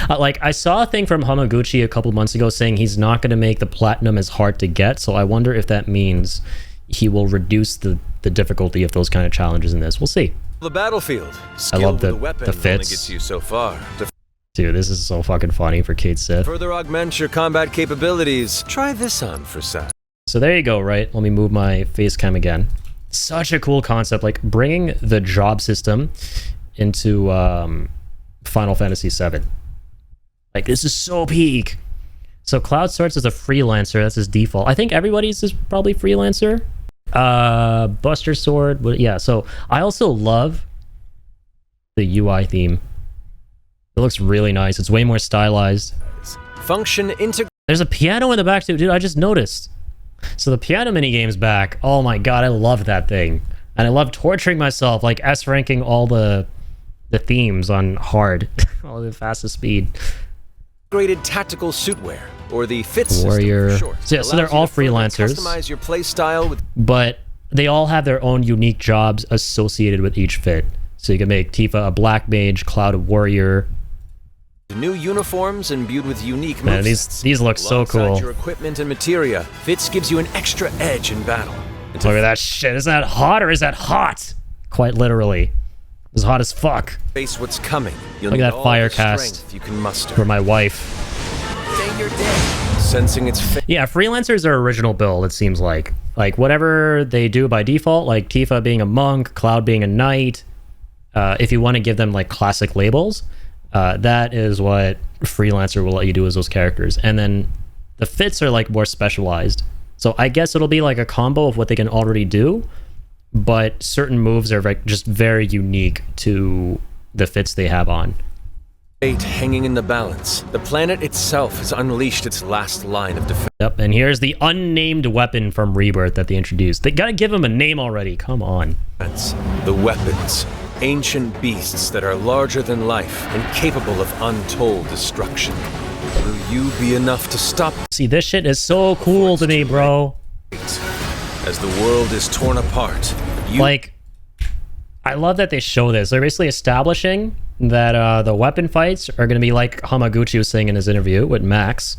Like I saw a thing from Hamaguchi a couple months ago saying he's not going to make the platinum as hard to get, so I wonder if that means he will reduce the difficulty of those kind of challenges in this. We'll see. the battlefield. I love the weapon fits. only gets you so far. To Dude, this is so fucking funny for Kate Sith. further augment your combat capabilities, try this on for size. So there you go, right? Let me move my face cam again. Such a cool concept, like bringing the job system into Final Fantasy VII. Like, this is so peak. So Cloud starts as a freelancer. That's his default. I think everybody's is probably freelancer. Buster Sword. Yeah, so I also love the UI theme. It looks really nice. It's way more stylized. Function integrate. There's a piano in the back too. Dude, I just noticed. So the piano minigame's back. Oh my god, I love that thing. And I love torturing myself, like S-ranking all the themes on hard. All the fastest speed. Integrated tactical suitwear, or the fit Warrior. system for short. So, yeah, so they're Allows you all to further freelancers. Customize your play style with But they all have their own unique jobs associated with each fit. So you can make Tifa a black mage, Cloud a warrior. new uniforms imbued with unique Man, movesets. these look so Alongside cool. your equipment and materia, Fits gives you an extra edge in battle. And to Look at that shit. Is that hot or is that hot? Quite literally. It's hot as fuck. face what's coming, you'll Look need at that all fire the cast strength you can muster. for my wife. Sensing its fate. Yeah, freelancers are original build, it seems like. Like, whatever they do by default, like Tifa being a monk, Cloud being a knight, if you want to give them, like, classic labels, that is what freelancer will let you do as those characters. And then the fits are, like, more specialized. So I guess it'll be, like, a combo of what they can already do, but certain moves are, like, just very unique to the fits they have on. Fate hanging in the balance. The planet itself has unleashed its last line of defense. Yep, and here's the unnamed weapon from Rebirth that they introduced. They gotta give him a name already, come on. The weapons. Ancient beasts that are larger than life and capable of untold destruction. Will you be enough to stop See, this shit is so cool to me, bro. it? As the world is torn apart, you Like, I love that they show this. They're basically establishing that the weapon fights are gonna be like Hamaguchi was saying in his interview with Max.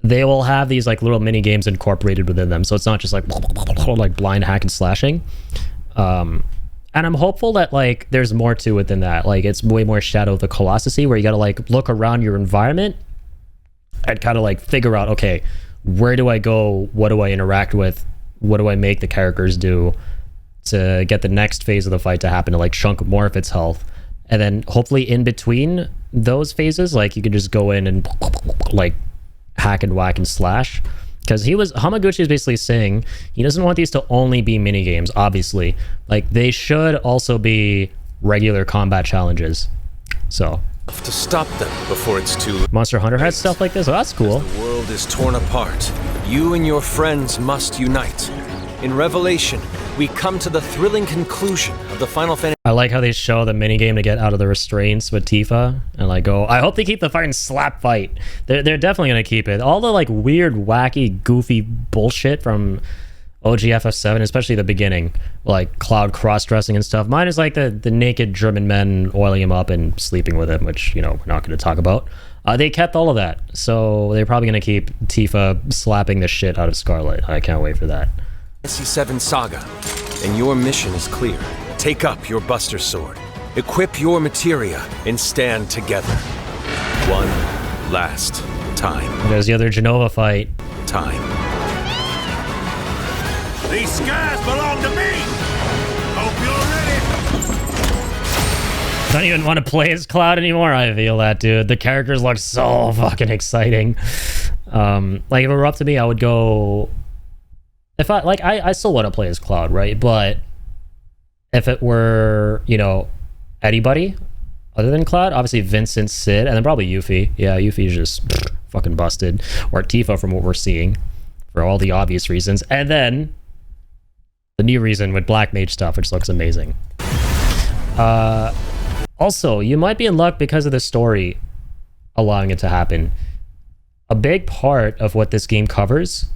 They will have these like little mini games incorporated within them, so it's not just like blind hack and slashing. And I'm hopeful that like there's more to it than that. Like it's way more Shadow of the Colossus, where you gotta like look around your environment and kind of like figure out, okay, where do I go? What do I interact with? What do I make the characters do to get the next phase of the fight to happen, to like chunk more of its health? And then hopefully in between those phases, like you can just go in and like hack and whack and slash. Because Hamaguchi is basically saying he doesn't want these to only be mini games, obviously. Like they should also be regular combat challenges. So to stop them before it's too late. Monster Hunter has stuff like this. Oh, that's cool. The world is torn apart. You and your friends must unite. In Revelation, we come to the thrilling conclusion of the Final Fantasy. I like how they show the minigame to get out of the restraints with Tifa, and like, oh, I hope they keep the fucking slap fight. They're definitely gonna keep it. All the like weird, wacky, goofy bullshit from OG FF7, especially the beginning, like Cloud cross-dressing and stuff. Mine is like the naked German men oiling him up and sleeping with him, which, you know, we're not going to talk about. They kept all of that, so they're probably going to keep Tifa slapping the shit out of Scarlet. I can't wait for that. Fantasy 7 Saga, and your mission is clear. Take up your Buster Sword, equip your materia, and stand together. One last time. There's the other Genova fight. Time. These skies belong to me! Hope you're ready! Don't even want to play as Cloud anymore. I feel that, dude. The characters look so fucking exciting. Like, if it were up to me, I would go... If I still want to play as Cloud, right? But if it were, you know, anybody other than Cloud, obviously Vincent, Sid, and then probably Yuffie. Yeah, Yuffie's just fucking busted. Or Tifa from what we're seeing, for all the obvious reasons. And then the new reason with Black Mage stuff, which looks amazing. Also, you might be in luck because of the story allowing it to happen. A big part of what this game covers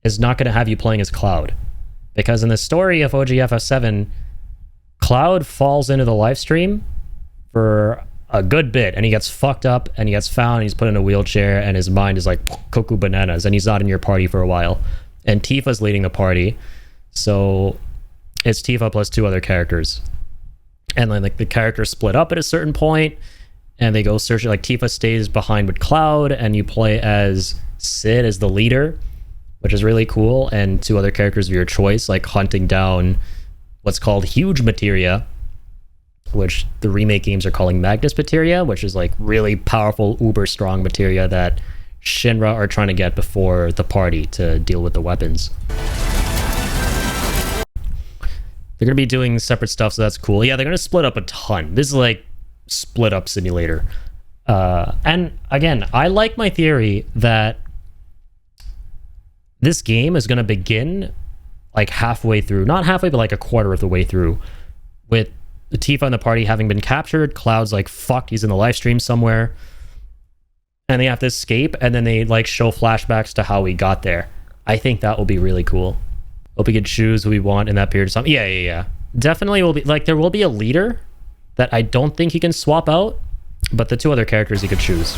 is not going to have you playing as Cloud. Because in the story of OG FF7, Cloud falls into the live stream for a good bit, and he gets fucked up, and he gets found, and he's put in a wheelchair, and his mind is like cuckoo bananas, and he's not in your party for a while. And Tifa's leading the party, so it's Tifa plus 2 other characters. And then like the characters split up at a certain point, and they go searching. Like Tifa stays behind with Cloud, and you play as Sid as the leader, which is really cool, and 2 other characters of your choice, like hunting down what's called huge materia, which the remake games are calling Magnus materia, which is like really powerful, uber strong materia that Shinra are trying to get before the party to deal with the weapons. They're going to be doing separate stuff, so that's cool. Yeah, they're going to split up a ton. This is like split up simulator. And again, I like my theory that this game is going to begin like halfway through, not halfway, but like a quarter of the way through, with Tifa and the party having been captured. Cloud's like, fuck, he's in the live stream somewhere, and they have to escape, and then they like show flashbacks to how we got there. I think that will be really cool. Hope we can choose who we want in that period of time. Yeah. Definitely will be, like, there will be a leader that I don't think you can swap out, but the 2 other characters you could choose.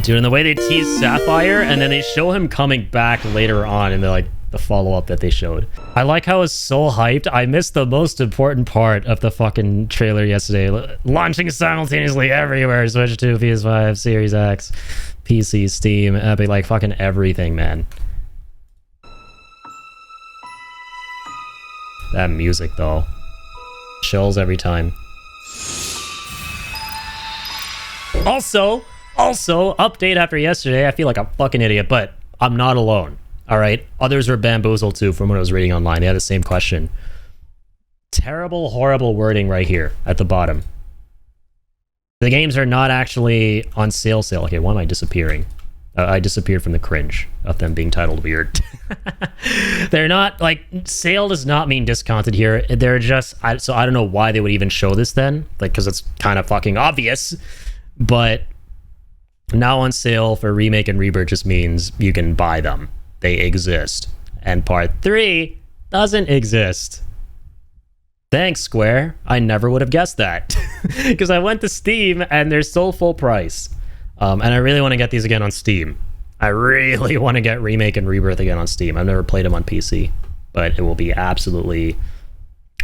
Dude, and the way they tease Sapphire, and then they show him coming back later on in the follow-up that they showed. I like how it's so hyped. I missed the most important part of the fucking trailer yesterday. Launching simultaneously everywhere. Switch 2, PS5, Series X, PC, Steam, Epic, like fucking everything, man. That music, though. Chills every time. Also, update after yesterday. I feel like a fucking idiot, but I'm not alone. All right? Others were bamboozled, too, from what I was reading online. They had the same question. Terrible, horrible wording right here at the bottom. The games are not actually on sale. Okay, why am I disappearing? I disappeared from the cringe of them being titled weird. They're not, like, sale does not mean discounted here. They're just, so I don't know why they would even show this then, like, because it's kind of fucking obvious. But now on sale for Remake and Rebirth just means you can buy them. They exist. And part 3 doesn't exist. Thanks, Square. I never would have guessed that. Because I went to Steam and they're still full price. And I really want to get these again on Steam. I really want to get Remake and Rebirth again on Steam. I've never played them on PC, but it will be absolutely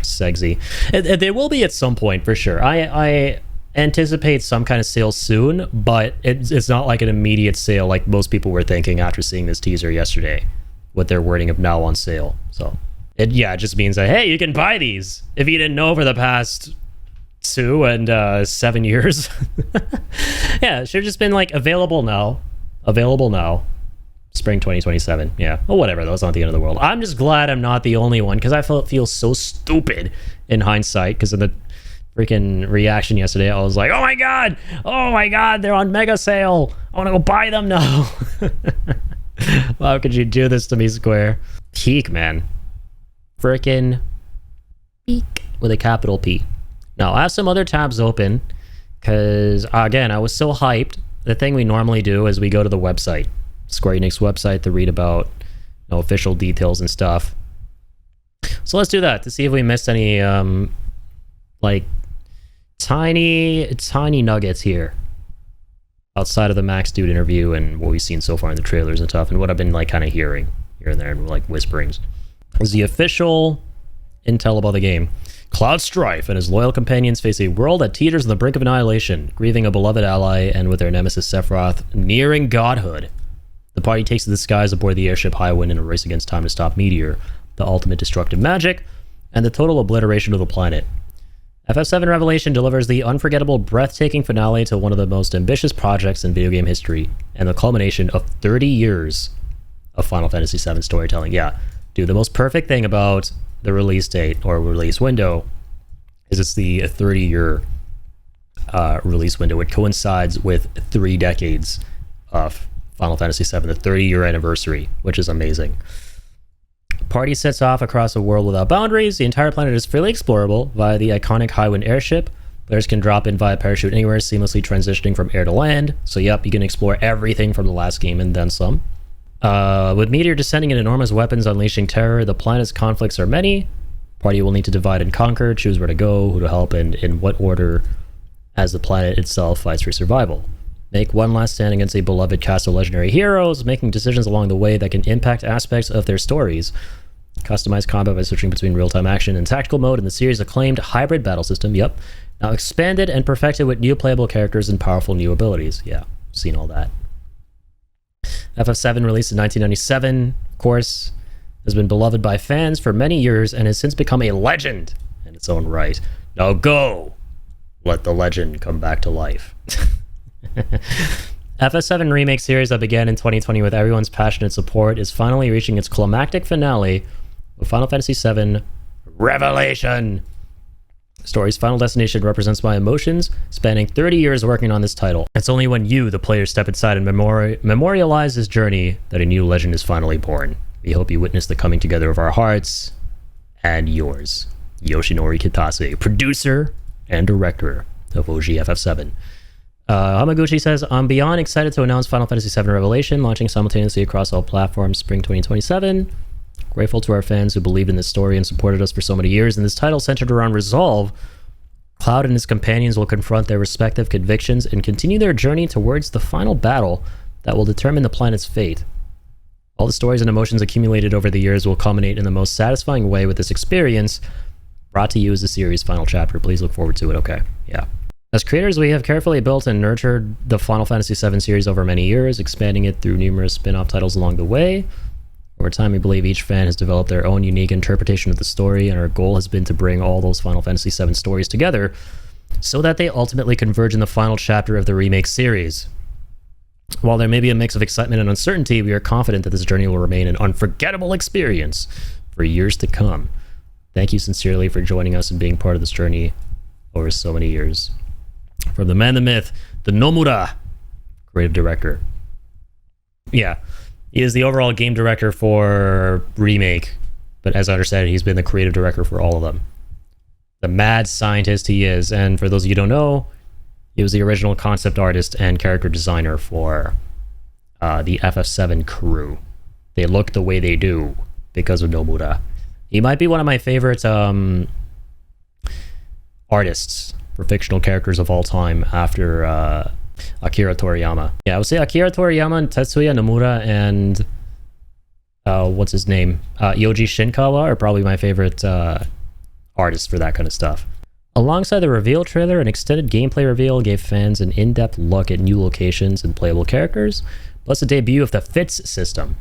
sexy. They will be at some point for sure. I anticipate some kind of sale soon, but it's not like an immediate sale like most people were thinking after seeing this teaser yesterday with their wording of now on sale. So it just means that, hey, you can buy these if you didn't know over the past 2 and 7 years. Yeah, it should have just been like available now, spring 2027. Yeah, well, whatever, that's not the end of the world. I'm just glad I'm not the only one, because I feel so stupid in hindsight, because of the freaking reaction yesterday. I was like, oh my god, they're on mega sale, I want to go buy them now. How could you do this to me, Square? Peak, man. Frickin' peak with a capital P. Now, I have some other tabs open because, again, I was so hyped. The thing we normally do is we go to the website, Square Enix website, to read about official details and stuff. So let's do that to see if we missed any, like, tiny nuggets here outside of the Max Dude interview and what we've seen so far in the trailers and stuff, and what I've been, like, kind of hearing here and there, and, like, whisperings. Is the official intel about the game. Cloud Strife and his loyal companions face a world that teeters on the brink of annihilation, grieving a beloved ally and with their nemesis Sephiroth nearing godhood. The party takes to the skies aboard the airship Highwind in a race against time to stop Meteor, the ultimate destructive magic, and the total obliteration of the planet. FF7 Revelation delivers the unforgettable, breathtaking finale to one of the most ambitious projects in video game history, and the culmination of 30 years of Final Fantasy VII storytelling. Yeah, dude, the most perfect thing about the release date or release window is it's the 30-year release window. It coincides with 3 decades of Final Fantasy VII, the 30-year anniversary, which is amazing. Party sets off across a world without boundaries. The entire planet is freely explorable via the iconic Highwind airship. Players can drop in via parachute anywhere, seamlessly transitioning from air to land. So yep, you can explore everything from the last game and then some. With Meteor descending in enormous weapons unleashing terror, the planet's conflicts are many. Party will need to divide and conquer, choose where to go, who to help, and in what order as the planet itself fights for survival. Make one last stand against a beloved cast of legendary heroes, making decisions along the way that can impact aspects of their stories. Customize combat by switching between real-time action and tactical mode in the series' acclaimed hybrid battle system, yep. Now expanded and perfected with new playable characters and powerful new abilities. Yeah, seen all that. FF7, released in 1997, of course, has been beloved by fans for many years and has since become a legend in its own right. Now go! Let the legend come back to life. FF7 Remake series that began in 2020 with everyone's passionate support is finally reaching its climactic finale with Final Fantasy VII Revelation. The story's final destination represents my emotions, spanning 30 years working on this title. It's only when you, the player, step inside and memorialize this journey that a new legend is finally born. We hope you witness the coming together of our hearts and yours. Yoshinori Kitase, producer and director of OG FF7. Hamaguchi says, I'm beyond excited to announce Final Fantasy VII Revelation, launching simultaneously across all platforms spring 2027. Grateful to our fans who believed in this story and supported us for so many years. And this title, centered around resolve, Cloud and his companions will confront their respective convictions and continue their journey towards the final battle that will determine the planet's fate. All the stories and emotions accumulated over the years will culminate in the most satisfying way with this experience, brought to you as the series' final chapter. Please look forward to it. Okay, yeah. As creators, we have carefully built and nurtured the Final Fantasy VII series over many years, expanding it through numerous spin-off titles along the way. Over time, we believe each fan has developed their own unique interpretation of the story, and our goal has been to bring all those Final Fantasy VII stories together so that they ultimately converge in the final chapter of the remake series. While there may be a mix of excitement and uncertainty, we are confident that this journey will remain an unforgettable experience for years to come. Thank you sincerely for joining us and being part of this journey over so many years. From the man, the myth, the Nomura, creative director. Yeah, he is the overall game director for Remake, but as I understand it, he's been the creative director for all of them. The mad scientist he is, and for those of you who don't know, he was the original concept artist and character designer for the FF7 crew. They look the way they do because of Nomura. He might be one of my favorite artists for fictional characters of all time after Akira Toriyama. Yeah, I would say Akira Toriyama and Tetsuya Nomura and what's his name? Yoji Shinkawa are probably my favorite artists for that kind of stuff. Alongside the reveal trailer, an extended gameplay reveal gave fans an in-depth look at new locations and playable characters, plus a debut of the FITS system.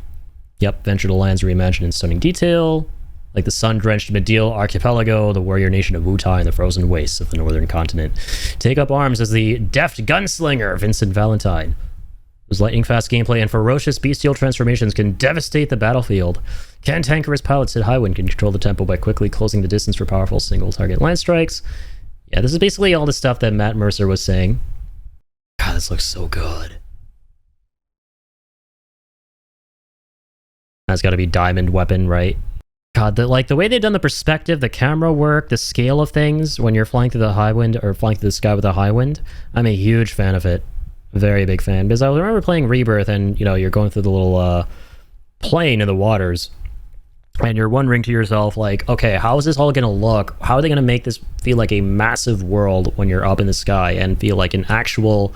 Yep, venture to lands reimagined in stunning detail, like the sun-drenched Medeal Archipelago, the warrior nation of Wutai, and the frozen wastes of the northern continent. Take up arms as the deft gunslinger Vincent Valentine, whose lightning-fast gameplay and ferocious bestial transformations can devastate the battlefield. Cantankerous pilots at Highwind can control the tempo by quickly closing the distance for powerful single-target land strikes. Yeah, this is basically all the stuff that Matt Mercer was saying. God, this looks so good. That's got to be diamond weapon, right? God, the way they've done the perspective, the camera work, the scale of things when you're flying through the high wind or flying through the sky with a high wind. I'm a huge fan of it. Very big fan. Because I remember playing Rebirth and, you know, you're going through the little plane in the waters. And you're wondering to yourself, like, okay, how is this all going to look? How are they going to make this feel like a massive world when you're up in the sky and feel like an actual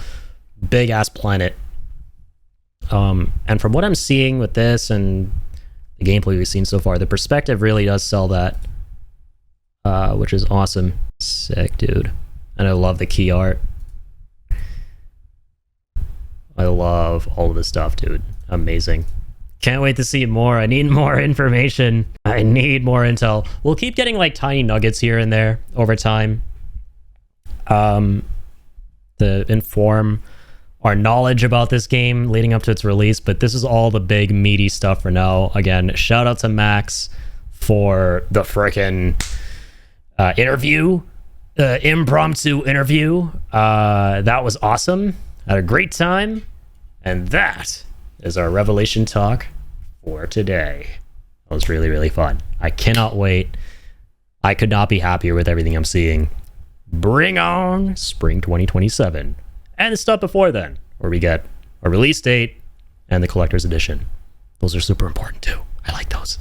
big-ass planet? And from what I'm seeing with this and the gameplay we've seen so far, the perspective really does sell that, which is awesome. Sick, dude. And I love the key art. I love all of this stuff, dude. Amazing. Can't wait to see more. I need more information. I need more intel. We'll keep getting like tiny nuggets here and there over time to inform our knowledge about this game leading up to its release, but this is all the big meaty stuff for now. Again, shout out to Max for the frickin' interview, impromptu interview. That was awesome. Had a great time. And that is our Revelation talk for today. That was really, really fun. I cannot wait. I could not be happier with everything I'm seeing. Bring on spring 2027. And the stuff before then, where we get a release date and the collector's edition. Those are super important too. I like those.